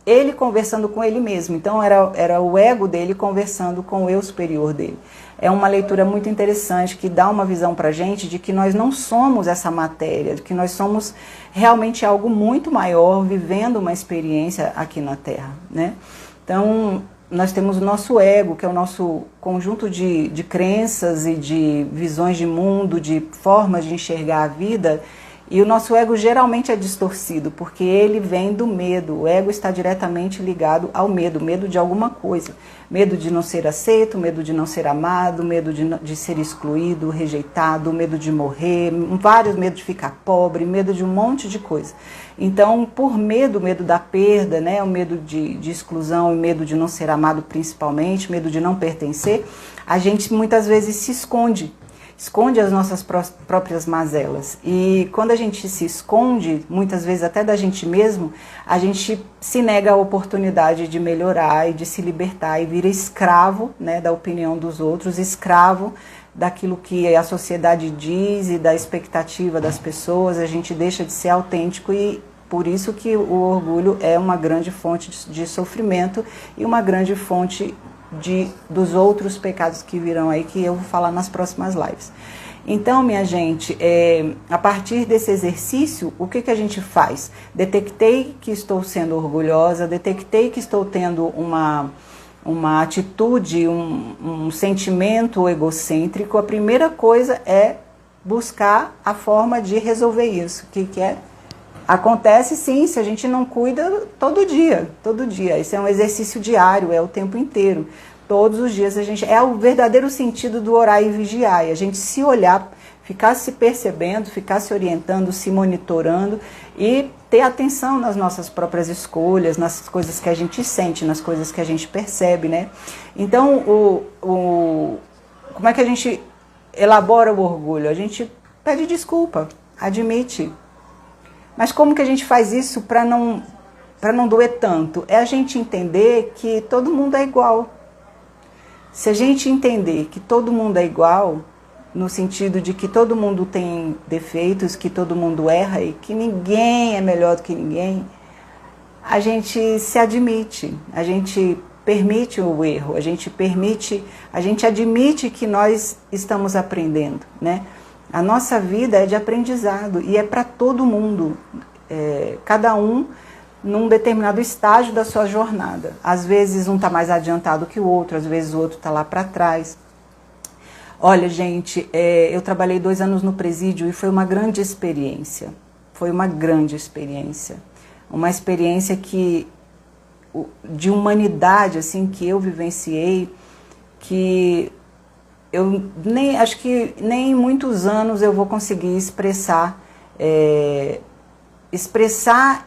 ele conversando com ele mesmo. Então era o ego dele conversando com o eu superior dele. É uma leitura muito interessante que dá uma visão para a gente de que nós não somos essa matéria, de que nós somos realmente algo muito maior, vivendo uma experiência aqui na Terra, né? Então, nós temos o nosso ego, que é o nosso conjunto de crenças e de visões de mundo, de formas de enxergar a vida. E o nosso ego geralmente é distorcido, porque ele vem do medo. O ego está diretamente ligado ao medo, medo de alguma coisa. Medo de não ser aceito, medo de não ser amado, medo de ser excluído, rejeitado, medo de morrer, vários medos de ficar pobre, medo de um monte de coisa. Então, por medo da perda, né, o medo de exclusão e medo de não ser amado principalmente, medo de não pertencer, a gente muitas vezes se esconde as nossas próprias mazelas. E quando a gente se esconde, muitas vezes até da gente mesmo, a gente se nega a oportunidade de melhorar e de se libertar e vira escravo, né, da opinião dos outros, escravo daquilo que a sociedade diz e da expectativa das pessoas. A gente deixa de ser autêntico e por isso que o orgulho é uma grande fonte de sofrimento e uma grande fonte dos outros pecados que virão aí, que eu vou falar nas próximas lives. Então, minha gente, a partir desse exercício, o que a gente faz? Detectei que estou sendo orgulhosa, detectei que estou tendo uma atitude, um sentimento egocêntrico. A primeira coisa é buscar a forma de resolver isso. O que é? Acontece sim, se a gente não cuida todo dia. Isso é um exercício diário, é o tempo inteiro. Todos os dias é o verdadeiro sentido do orar e vigiar. E a gente se olhar, ficar se percebendo, ficar se orientando, se monitorando e ter atenção nas nossas próprias escolhas, nas coisas que a gente sente, nas coisas que a gente percebe, né? Então, como é que a gente elabora o orgulho? A gente pede desculpa, admite. Mas como que a gente faz isso para não doer tanto? É a gente entender que todo mundo é igual. Se a gente entender que todo mundo é igual, no sentido de que todo mundo tem defeitos, que todo mundo erra e que ninguém é melhor do que ninguém, a gente se admite, a gente permite o erro, a gente admite que nós estamos aprendendo, né? A nossa vida é de aprendizado e é para todo mundo, cada um num determinado estágio da sua jornada. Às vezes um está mais adiantado que o outro, às vezes o outro está lá para trás. Olha, gente, eu trabalhei 2 anos no presídio e foi uma grande experiência. Uma experiência de humanidade assim, que eu vivenciei, que acho que nem em muitos anos eu vou conseguir expressar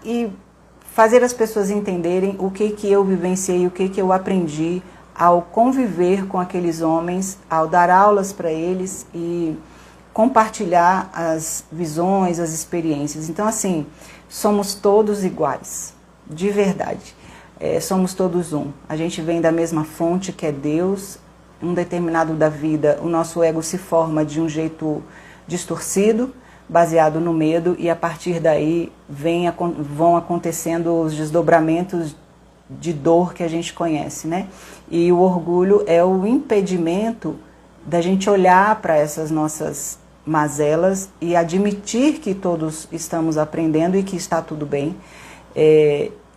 e fazer as pessoas entenderem o que eu vivenciei, o que eu aprendi ao conviver com aqueles homens, ao dar aulas para eles e compartilhar as visões, as experiências. Então, assim, somos todos iguais, de verdade. Somos todos um. A gente vem da mesma fonte, que é Deus. Um determinado da vida, o nosso ego se forma de um jeito distorcido, baseado no medo, e a partir daí vão acontecendo os desdobramentos de dor que a gente conhece, né? E o orgulho é o impedimento da gente olhar para essas nossas mazelas e admitir que todos estamos aprendendo e que está tudo bem,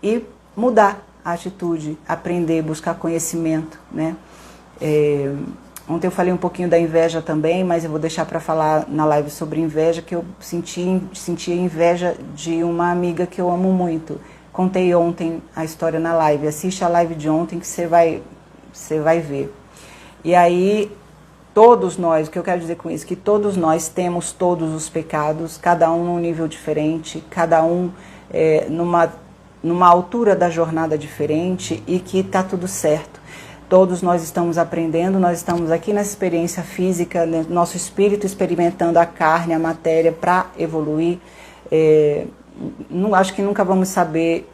e mudar a atitude, aprender, buscar conhecimento, né? Ontem eu falei um pouquinho da inveja também, mas eu vou deixar para falar na live sobre inveja, que eu sentia inveja de uma amiga que eu amo muito. Contei ontem a história na live. Assiste a live de ontem que você vai ver. E aí, todos nós, o que eu quero dizer com isso? Que todos nós temos todos os pecados, cada um num nível diferente, cada um numa altura da jornada diferente, e que está tudo certo. Todos nós estamos aprendendo, nós estamos aqui nessa experiência física, né, nosso espírito experimentando a carne, a matéria para evoluir. Não, acho que nunca vamos saber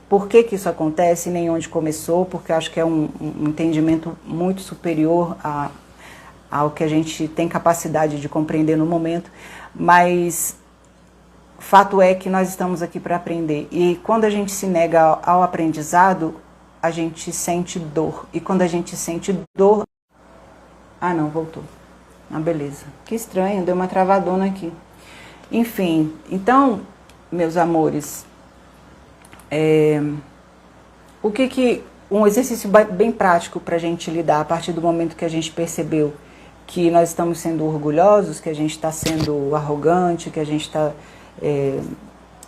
por que isso acontece, nem onde começou, porque acho que é um entendimento muito superior ao que a gente tem capacidade de compreender no momento, mas fato é que nós estamos aqui para aprender. E quando a gente se nega ao aprendizado, a gente sente dor. E quando a gente sente dor... Ah, não, voltou. Ah, beleza. Que estranho, deu uma travadona aqui. Enfim, então, meus amores, um exercício bem prático para a gente lidar a partir do momento que a gente percebeu que nós estamos sendo orgulhosos, que a gente está sendo arrogante, que a gente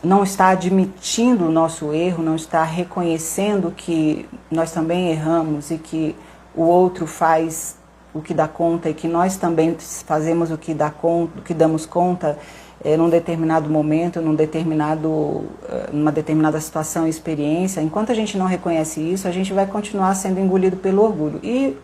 não está admitindo o nosso erro, não está reconhecendo que nós também erramos e que o outro faz o que dá conta e que nós também fazemos o que dá conta, o que damos conta num determinado momento, numa determinada situação e experiência. Enquanto a gente não reconhece isso, a gente vai continuar sendo engolido pelo orgulho. E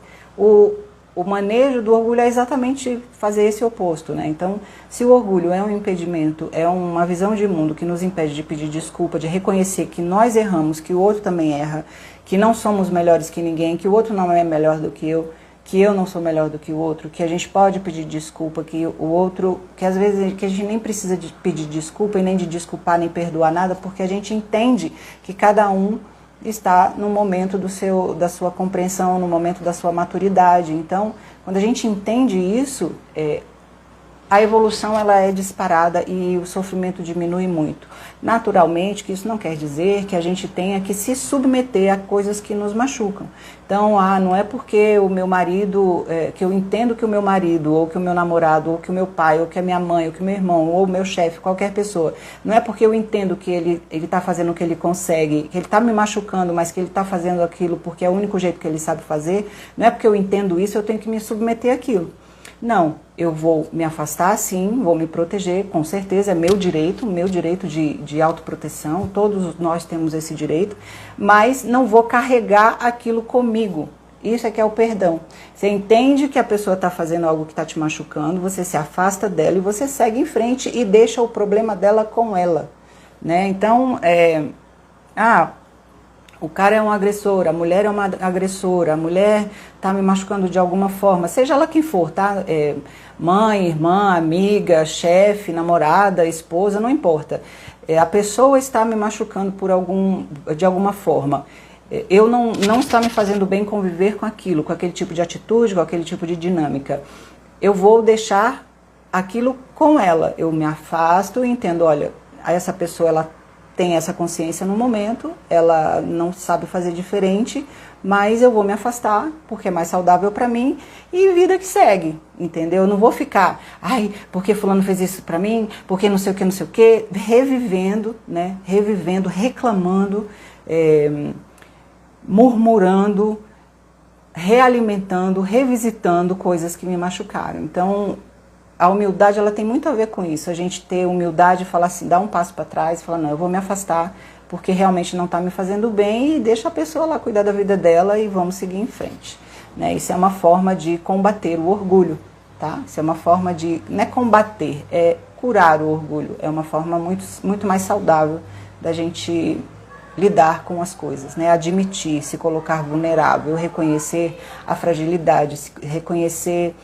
o manejo do orgulho é exatamente fazer esse oposto, né? Então, se o orgulho é um impedimento, é uma visão de mundo que nos impede de pedir desculpa, de reconhecer que nós erramos, que o outro também erra, que não somos melhores que ninguém, que o outro não é melhor do que eu não sou melhor do que o outro, que a gente pode pedir desculpa, que o outro, que às vezes que a gente nem precisa de pedir desculpa e nem de desculpar, nem perdoar nada, porque a gente entende que cada um está no momento da sua compreensão, no momento da sua maturidade. Então, quando a gente entende isso, a evolução ela é disparada e o sofrimento diminui muito. Naturalmente, que isso não quer dizer que a gente tenha que se submeter a coisas que nos machucam. Então, não é porque o meu marido, que eu entendo que o meu marido, ou que o meu namorado, ou que o meu pai, ou que a minha mãe, ou que o meu irmão, ou o meu chefe, qualquer pessoa, não é porque eu entendo que ele está fazendo o que ele consegue, que ele está me machucando, mas que ele está fazendo aquilo porque é o único jeito que ele sabe fazer, não é porque eu entendo isso, eu tenho que me submeter àquilo. Não, eu vou me afastar sim, vou me proteger, com certeza, é meu direito de autoproteção, todos nós temos esse direito, mas não vou carregar aquilo comigo. Isso é que é o perdão. Você entende que a pessoa está fazendo algo que está te machucando, você se afasta dela e você segue em frente e deixa o problema dela com ela, né? Então, o cara é um agressor, a mulher é uma agressora, a mulher está me machucando de alguma forma, seja ela quem for, tá? Mãe, irmã, amiga, chefe, namorada, esposa, não importa. A pessoa está me machucando de alguma forma. Eu não está me fazendo bem conviver com aquilo, com aquele tipo de atitude, com aquele tipo de dinâmica. Eu vou deixar aquilo com ela. Eu me afasto e entendo, olha, essa pessoa ela tem essa consciência no momento, ela não sabe fazer diferente, mas eu vou me afastar, porque é mais saudável para mim, e vida que segue, entendeu? Eu não vou ficar, porque fulano fez isso para mim, porque não sei o que, revivendo, né? Revivendo, reclamando, murmurando, realimentando, revisitando coisas que me machucaram. Então, a humildade ela tem muito a ver com isso, a gente ter humildade e falar assim, dar um passo para trás e falar, não, eu vou me afastar porque realmente não está me fazendo bem e deixa a pessoa lá cuidar da vida dela e vamos seguir em frente, né? Isso é uma forma de combater o orgulho, tá? Isso é uma forma de, não é combater, é curar o orgulho, é uma forma muito mais saudável da gente lidar com as coisas, né? Admitir, se colocar vulnerável, reconhecer a fragilidade, reconhecer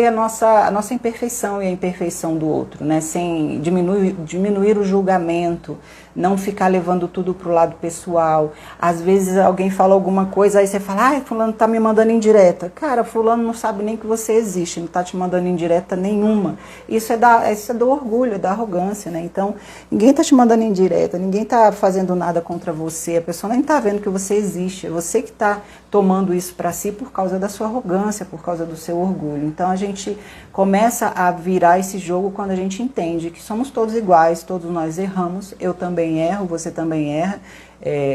a nossa imperfeição e a imperfeição do outro, né? Sem diminuir o julgamento, não ficar levando tudo para o lado pessoal. Às vezes alguém fala alguma coisa, aí você fala, fulano tá me mandando indireta. Cara, fulano não sabe nem que você existe, não tá te mandando indireta nenhuma. Isso é do orgulho, é da arrogância, né? Então, ninguém tá te mandando indireta, ninguém tá fazendo nada contra você, a pessoa nem tá vendo que você existe, é você que tá tomando isso para si por causa da sua arrogância, por causa do seu orgulho. Então a gente começa a virar esse jogo quando a gente entende que somos todos iguais, todos nós erramos, eu também erro, você também erra,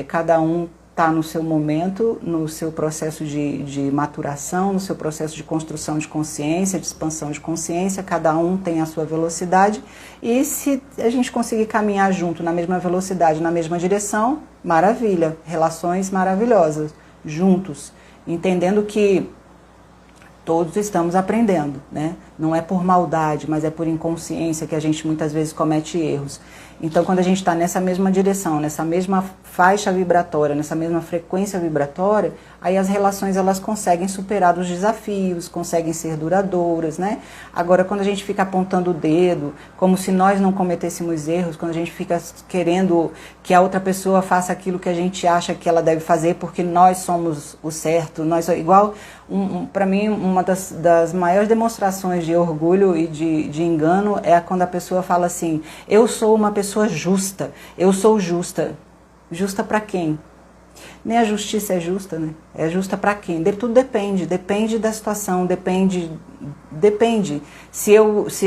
cada um está no seu momento, no seu processo de maturação, no seu processo de construção de consciência, de expansão de consciência, cada um tem a sua velocidade, e se a gente conseguir caminhar junto na mesma velocidade, na mesma direção, maravilha, relações maravilhosas, juntos, entendendo que todos estamos aprendendo, né? Não é por maldade, mas é por inconsciência que a gente muitas vezes comete erros. Então, quando a gente está nessa mesma direção, nessa mesma faixa vibratória, nessa mesma frequência vibratória, aí as relações elas conseguem superar os desafios, conseguem ser duradouras, né? Agora, quando a gente fica apontando o dedo, como se nós não cometêssemos erros, quando a gente fica querendo que a outra pessoa faça aquilo que a gente acha que ela deve fazer porque nós somos o certo, nós igual, para mim, uma das maiores demonstrações de orgulho e de engano é quando a pessoa fala assim, eu sou uma pessoa justa, eu sou justa. Justa para quem? Nem a justiça é justa, né? É justa para quem? Tudo depende da situação, depende. Se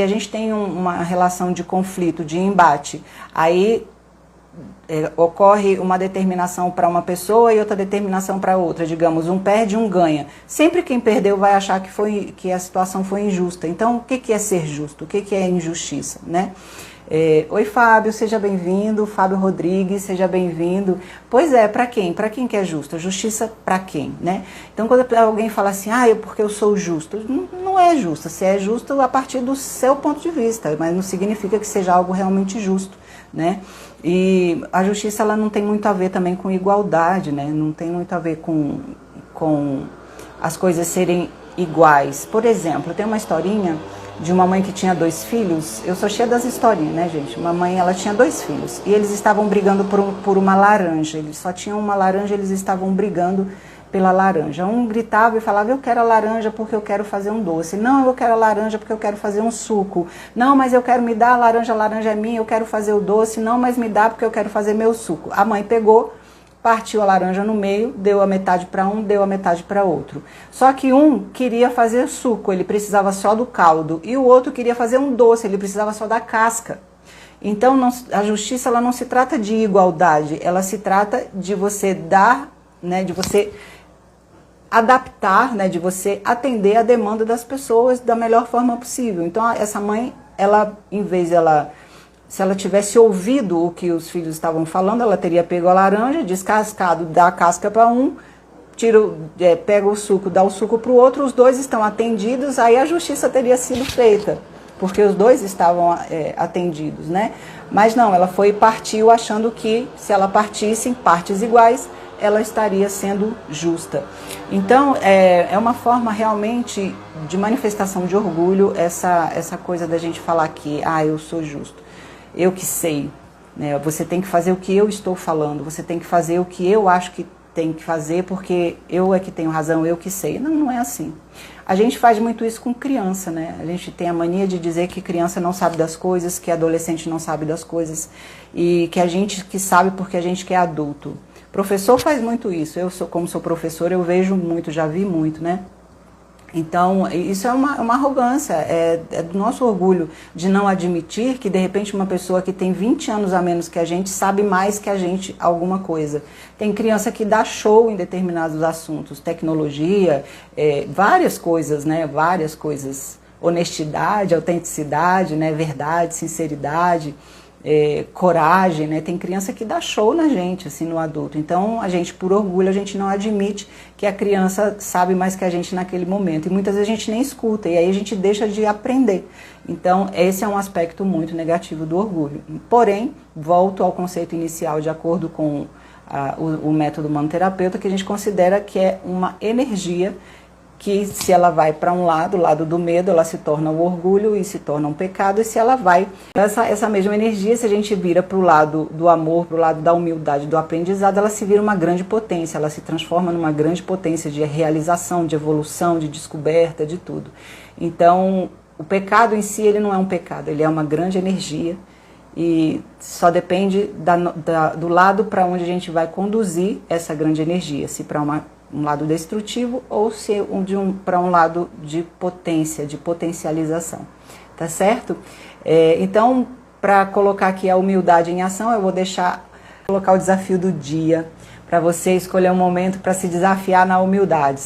a gente tem uma relação de conflito, de embate, aí ocorre uma determinação para uma pessoa e outra determinação para outra, digamos, um perde, um ganha. Sempre quem perdeu vai achar que a situação foi injusta. Então, o que é ser justo? O que é injustiça, né? Oi, Fábio, seja bem-vindo. Fábio Rodrigues, seja bem-vindo. Pois é, para quem? Para quem que é justo? A justiça para quem, né? Então, quando alguém fala assim, porque eu sou justo, não é justo. Você é justo a partir do seu ponto de vista, mas não significa que seja algo realmente justo, né? E a justiça, ela não tem muito a ver também com igualdade, né? Não tem muito a ver com as coisas serem iguais. Por exemplo, tem uma historinha de uma mãe que tinha 2 filhos. Eu sou cheia das historinhas, né, gente? Uma mãe, ela tinha 2 filhos e eles estavam brigando por uma laranja. Eles só tinham uma laranja, eles estavam brigando pela laranja. Um gritava e falava, eu quero a laranja porque eu quero fazer um doce. Não, eu quero a laranja porque eu quero fazer um suco. Não, mas eu quero me dar a laranja é minha, eu quero fazer o doce. Não, mas me dá porque eu quero fazer meu suco. A mãe pegou, partiu a laranja no meio, deu a metade para um, deu a metade para outro. Só que um queria fazer suco, ele precisava só do caldo, e o outro queria fazer um doce, ele precisava só da casca. Então, a justiça, ela não se trata de igualdade, ela se trata de você dar, né, de você adaptar, né, de você atender a demanda das pessoas da melhor forma possível. Então, essa mãe, se ela tivesse ouvido o que os filhos estavam falando, ela teria pego a laranja, descascado, dá a casca para um, pega o suco, dá o suco para o outro, os dois estão atendidos, aí a justiça teria sido feita, porque os dois estavam atendidos, né? Mas não, ela partiu achando que se ela partisse em partes iguais, ela estaria sendo justa. Então, é uma forma realmente de manifestação de orgulho, essa coisa da gente falar que, eu sou justo. Eu que sei, né? Você tem que fazer o que eu estou falando, você tem que fazer o que eu acho que tem que fazer, porque eu é que tenho razão, eu que sei. Não, não é assim. A gente faz muito isso com criança, né? A gente tem a mania de dizer que criança não sabe das coisas, que adolescente não sabe das coisas, e que a gente que sabe porque a gente que é adulto. Professor faz muito isso. Como sou professora, eu vejo muito, já vi muito, né? Então, isso é uma arrogância, é do nosso orgulho de não admitir que, de repente, uma pessoa que tem 20 anos a menos que a gente sabe mais que a gente alguma coisa. Tem criança que dá show em determinados assuntos, tecnologia, várias coisas, né? Várias coisas. Honestidade, autenticidade, né? Verdade, sinceridade, coragem, né? Tem criança que dá show na gente, assim, no adulto. Então, a gente, por orgulho, a gente não admite que a criança sabe mais que a gente naquele momento. E muitas vezes a gente nem escuta, e aí a gente deixa de aprender. Então, esse é um aspecto muito negativo do orgulho. Porém, volto ao conceito inicial, de acordo com o método manoterapeuta, que a gente considera que é uma energia que, se ela vai para um lado, o lado do medo, ela se torna o orgulho e se torna um pecado. E se ela vai, essa mesma energia, se a gente vira para o lado do amor, para o lado da humildade, do aprendizado, ela se vira uma grande potência, ela se transforma numa grande potência de realização, de evolução, de descoberta, de tudo. Então, o pecado em si, ele não é um pecado, ele é uma grande energia, e só depende do lado para onde a gente vai conduzir essa grande energia, se para um lado destrutivo ou se para um lado de potência, de potencialização, tá certo? Então, para colocar aqui a humildade em ação, eu vou colocar o desafio do dia. para você escolher um momento para se desafiar na humildade,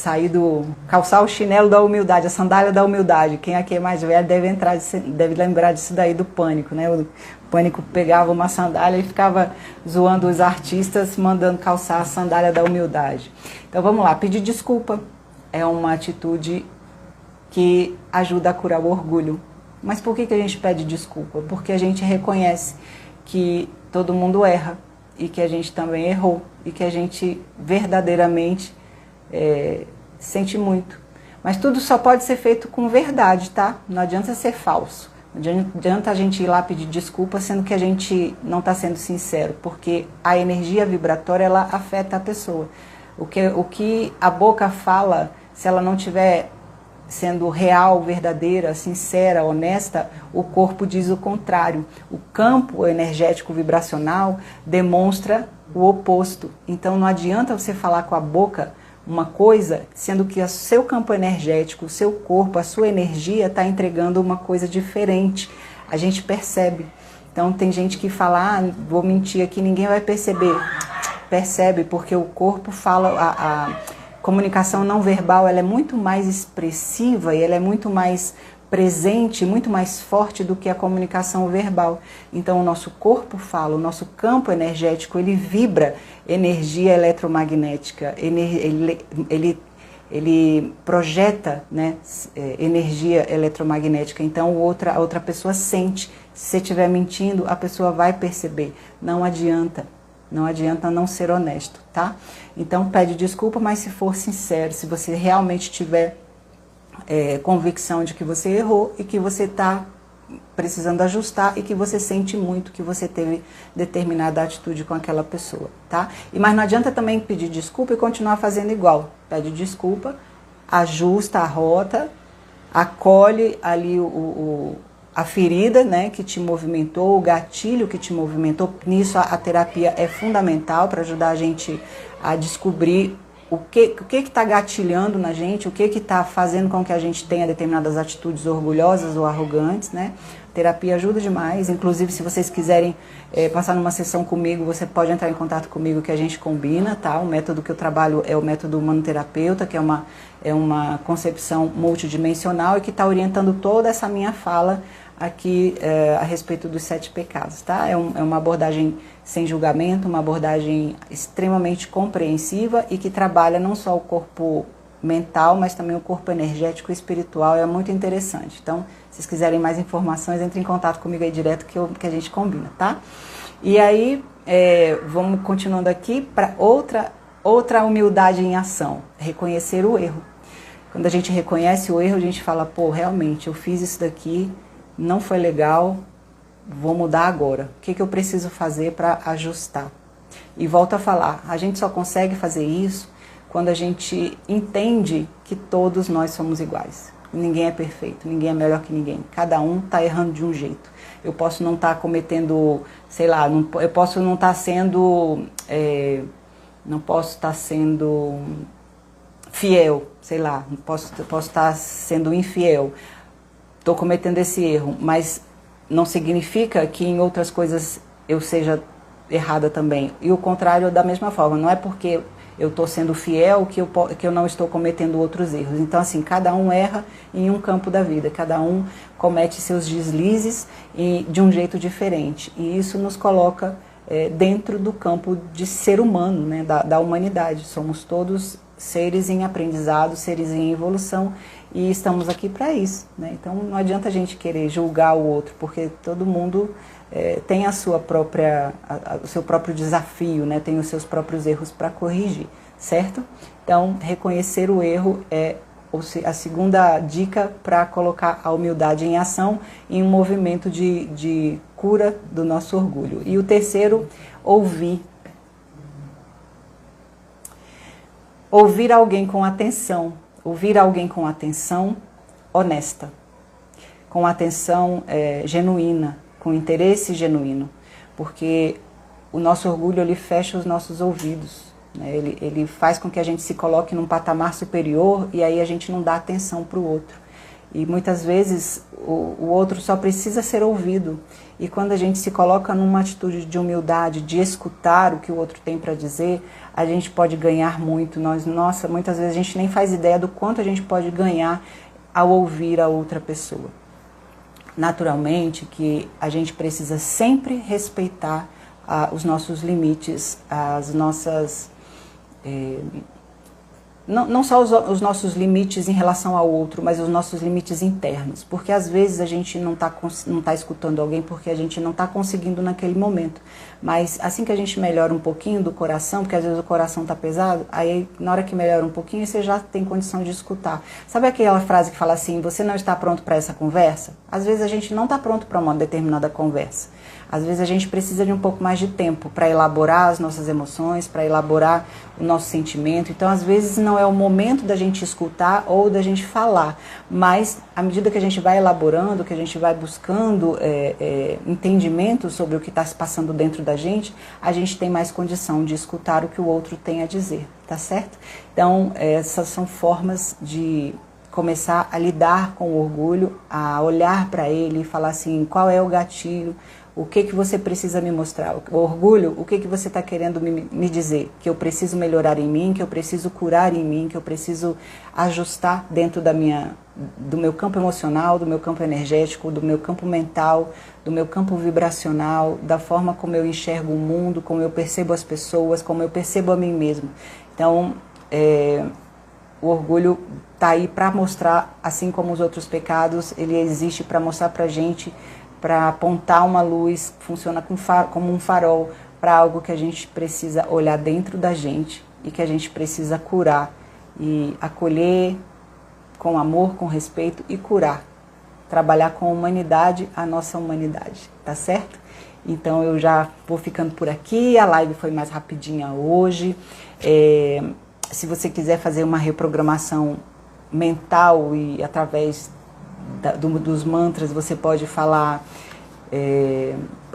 calçar o chinelo da humildade, a sandália da humildade. Quem aqui é mais velho deve lembrar disso daí do Pânico, né? O Pânico pegava uma sandália e ficava zoando os artistas, mandando calçar a sandália da humildade. Então vamos lá, pedir desculpa é uma atitude que ajuda a curar o orgulho. Mas por que a gente pede desculpa? Porque a gente reconhece que todo mundo erra e que a gente também errou e que a gente verdadeiramente sente muito. Mas tudo só pode ser feito com verdade, tá? Não adianta ser falso. Não adianta a gente ir lá pedir desculpa sendo que a gente não está sendo sincero, porque a energia vibratória ela afeta a pessoa. O que a boca fala, se ela não tiver sendo real, verdadeira, sincera, honesta, o corpo diz o contrário. O campo energético vibracional demonstra o oposto. Então não adianta você falar com a boca uma coisa, sendo que o seu campo energético, o seu corpo, a sua energia está entregando uma coisa diferente. A gente percebe. Então tem gente que fala, vou mentir aqui, ninguém vai perceber. Percebe, porque o corpo fala, a comunicação não verbal ela é muito mais expressiva e ela é muito mais presente, muito mais forte do que a comunicação verbal. Então o nosso corpo fala, o nosso campo energético ele vibra energia eletromagnética, ele projeta, né, energia eletromagnética. Então a outra pessoa sente. Se você estiver mentindo, a pessoa vai perceber. Não adianta. Não adianta não ser honesto, tá? Então pede desculpa, mas se for sincero, se você realmente tiver convicção de que você errou e que você está precisando ajustar e que você sente muito que você teve determinada atitude com aquela pessoa, tá? Mas não adianta também pedir desculpa e continuar fazendo igual. Pede desculpa, ajusta a rota, acolhe ali a ferida, né, que te movimentou, o gatilho que te movimentou. Nisso a terapia é fundamental para ajudar a gente a descobrir o que está gatilhando na gente, o que está fazendo com que a gente tenha determinadas atitudes orgulhosas ou arrogantes, né? A terapia ajuda demais. Inclusive, se vocês quiserem passar numa sessão comigo, você pode entrar em contato comigo que a gente combina, tá? O método que eu trabalho é o método humanoterapeuta, que é uma concepção multidimensional e que está orientando toda essa minha fala aqui a respeito dos 7 pecados, tá? É uma abordagem sem julgamento, uma abordagem extremamente compreensiva e que trabalha não só o corpo mental, mas também o corpo energético e espiritual. É muito interessante. Então, se vocês quiserem mais informações, entre em contato comigo aí direto que a gente combina, tá? E aí, vamos continuando aqui para outra humildade em ação, reconhecer o erro. Quando a gente reconhece o erro, a gente fala, pô, realmente, eu fiz isso daqui, não foi legal, vou mudar agora. O que eu preciso fazer para ajustar? E volto a falar, a gente só consegue fazer isso quando a gente entende que todos nós somos iguais. Ninguém é perfeito, ninguém é melhor que ninguém. Cada um está errando de um jeito. Eu posso não estar cometendo, sei lá, eu posso não estar sendo, não posso estar sendo fiel, sei lá, posso estar sendo infiel. Estou cometendo esse erro, mas não significa que em outras coisas eu seja errada também. E o contrário da mesma forma, não é porque eu estou sendo fiel que eu não estou cometendo outros erros. Então, assim, cada um erra em um campo da vida, cada um comete seus deslizes de um jeito diferente. E isso nos coloca dentro do campo de ser humano, né, da humanidade. Somos todos seres em aprendizado, seres em evolução, e estamos aqui para isso, né? Então não adianta a gente querer julgar o outro, porque todo mundo tem a sua própria, o seu próprio desafio, né? Tem os seus próprios erros para corrigir, certo? Então reconhecer o erro é a segunda dica para colocar a humildade em ação em um movimento de cura do nosso orgulho. E o terceiro, ouvir. Ouvir alguém com atenção. Ouvir alguém com atenção honesta, com atenção genuína, com interesse genuíno, porque o nosso orgulho ele fecha os nossos ouvidos, né? Ele faz com que a gente se coloque num patamar superior e aí a gente não dá atenção para o outro. E muitas vezes o outro só precisa ser ouvido. E quando a gente se coloca numa atitude de humildade, de escutar o que o outro tem para dizer, a gente pode ganhar muito. Nossa, muitas vezes a gente nem faz ideia do quanto a gente pode ganhar ao ouvir a outra pessoa. Naturalmente que a gente precisa sempre respeitar os nossos limites, as nossas... Não só os nossos limites em relação ao outro, mas os nossos limites internos. Porque às vezes a gente não tá escutando alguém porque a gente não está conseguindo naquele momento. Mas assim que a gente melhora um pouquinho do coração, porque às vezes o coração está pesado, aí na hora que melhora um pouquinho você já tem condição de escutar. Sabe aquela frase que fala assim, você não está pronto para essa conversa? Às vezes a gente não está pronto para uma determinada conversa. Às vezes a gente precisa de um pouco mais de tempo para elaborar as nossas emoções, para elaborar o nosso sentimento. Então, às vezes, não é o momento da gente escutar ou da gente falar. Mas, à medida que a gente vai elaborando, que a gente vai buscando entendimento sobre o que está se passando dentro da gente, a gente tem mais condição de escutar o que o outro tem a dizer, tá certo? Então, essas são formas de começar a lidar com o orgulho, a olhar para ele e falar assim, qual é o gatilho, o que você precisa me mostrar? O orgulho, o que você está querendo me dizer? Que eu preciso melhorar em mim, que eu preciso curar em mim, que eu preciso ajustar dentro do meu campo emocional, do meu campo energético, do meu campo mental, do meu campo vibracional, da forma como eu enxergo o mundo, como eu percebo as pessoas, como eu percebo a mim mesmo. Então, o orgulho está aí para mostrar, assim como os outros pecados, ele existe para mostrar para a gente, para apontar uma luz, funciona como um farol para algo que a gente precisa olhar dentro da gente e que a gente precisa curar e acolher com amor, com respeito e curar. Trabalhar com a humanidade, a nossa humanidade, tá certo? Então eu já vou ficando por aqui, a live foi mais rapidinha hoje. Se você quiser fazer uma reprogramação mental e através dos mantras, você pode falar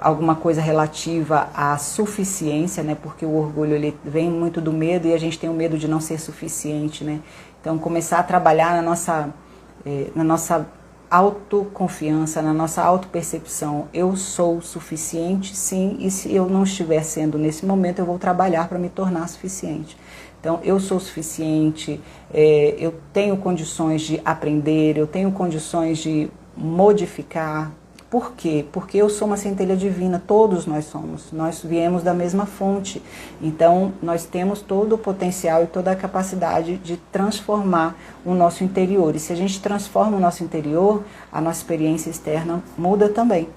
alguma coisa relativa à suficiência, né? Porque o orgulho ele vem muito do medo e a gente tem o medo de não ser suficiente, né? Então começar a trabalhar na nossa autoconfiança, na nossa autopercepção. Eu sou suficiente, sim, e se eu não estiver sendo nesse momento, eu vou trabalhar para me tornar suficiente. Então, eu sou suficiente, eu tenho condições de aprender, eu tenho condições de modificar. Por quê? Porque eu sou uma centelha divina, todos nós somos, nós viemos da mesma fonte. Então, nós temos todo o potencial e toda a capacidade de transformar o nosso interior. E se a gente transforma o nosso interior, a nossa experiência externa muda também.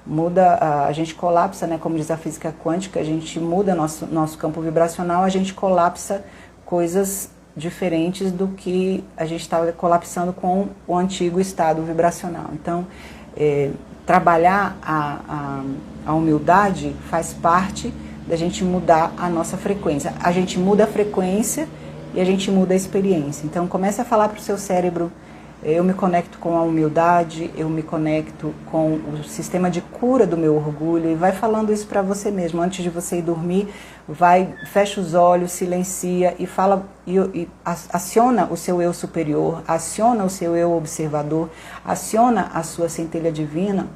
Muda, a gente colapsa, né? Como diz a física quântica, a gente muda nosso campo vibracional, a gente colapsa coisas diferentes do que a gente estava colapsando com o antigo estado vibracional. Então, trabalhar a humildade faz parte da gente mudar a nossa frequência. A gente muda a frequência e a gente muda a experiência. Então, comece a falar para o seu cérebro, eu me conecto com a humildade, eu me conecto com o sistema de cura do meu orgulho, e vai falando isso para você mesmo. Antes de você ir dormir, fecha os olhos, silencia e fala, e aciona o seu eu superior, aciona o seu eu observador, aciona a sua centelha divina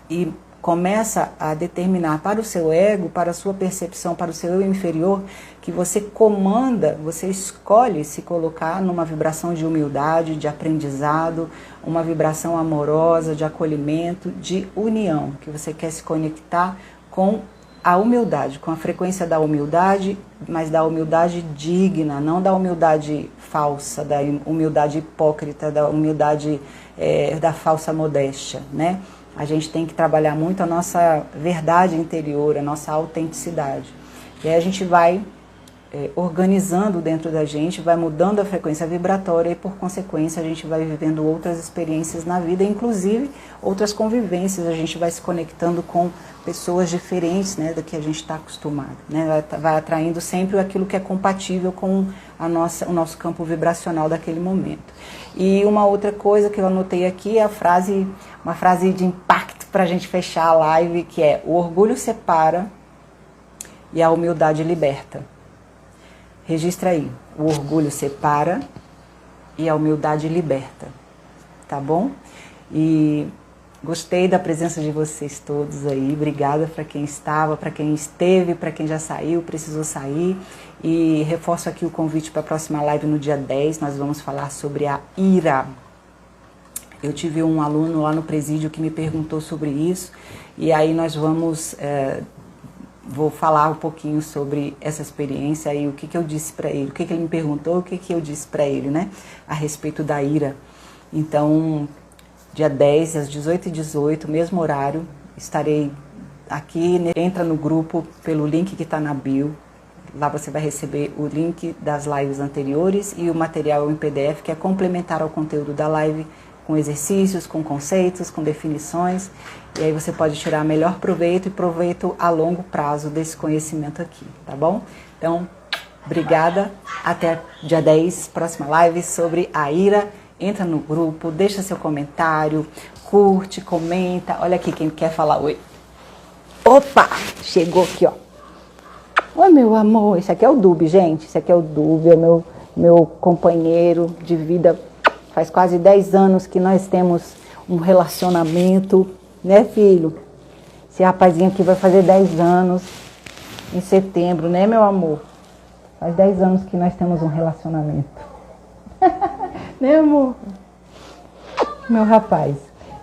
e começa a determinar para o seu ego, para a sua percepção, para o seu eu inferior, que você comanda, você escolhe se colocar numa vibração de humildade, de aprendizado, uma vibração amorosa, de acolhimento, de união, que você quer se conectar com a humildade, com a frequência da humildade, mas da humildade digna, não da humildade falsa, da humildade hipócrita, da humildade da falsa modéstia, né? A gente tem que trabalhar muito a nossa verdade interior, a nossa autenticidade. E aí a gente vai organizando dentro da gente, vai mudando a frequência vibratória e, por consequência, a gente vai vivendo outras experiências na vida, inclusive outras convivências. A gente vai se conectando com pessoas diferentes, né, do que a gente está acostumado, né? Vai atraindo sempre aquilo que é compatível com o nosso campo vibracional daquele momento. E uma outra coisa que eu anotei aqui é uma frase de impacto para a gente fechar a live, que é: o orgulho separa e a humildade liberta. Registra aí: o orgulho separa e a humildade liberta. tá bom? E gostei da presença de vocês todos aí. Obrigada para quem estava, para quem esteve, para quem já saiu, precisou sair. E reforço aqui o convite para a próxima live no dia 10. Nós vamos falar sobre a ira. Eu tive um aluno lá no presídio que me perguntou sobre isso. E aí nós vou falar um pouquinho sobre essa experiência e o que eu disse para ele. O que ele me perguntou, o que eu disse para ele, né? A respeito da ira. Então, dia 10, às 18h18, mesmo horário, estarei aqui. Entra no grupo pelo link que está na bio. Lá você vai receber o link das lives anteriores e o material em PDF, que é complementar ao conteúdo da live, com exercícios, com conceitos, com definições. E aí você pode tirar melhor proveito e proveito a longo prazo desse conhecimento aqui, tá bom? Então, obrigada. Até dia 10, próxima live sobre a ira. Entra no grupo, deixa seu comentário, curte, comenta. Olha aqui quem quer falar oi. Opa! Chegou aqui, ó. Oi, meu amor. Esse aqui é o Dubi, gente. Esse aqui é o Dubi, é meu companheiro de vida. Faz quase 10 anos que nós temos um relacionamento, né, filho? Esse rapazinho aqui vai fazer 10 anos em setembro, né, meu amor? Faz 10 anos que nós temos um relacionamento. Né, amor? Meu rapaz.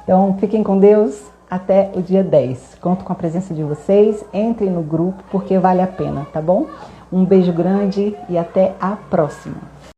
Então, fiquem com Deus até o dia 10. Conto com a presença de vocês. Entrem no grupo porque vale a pena, tá bom? Um beijo grande e até a próxima.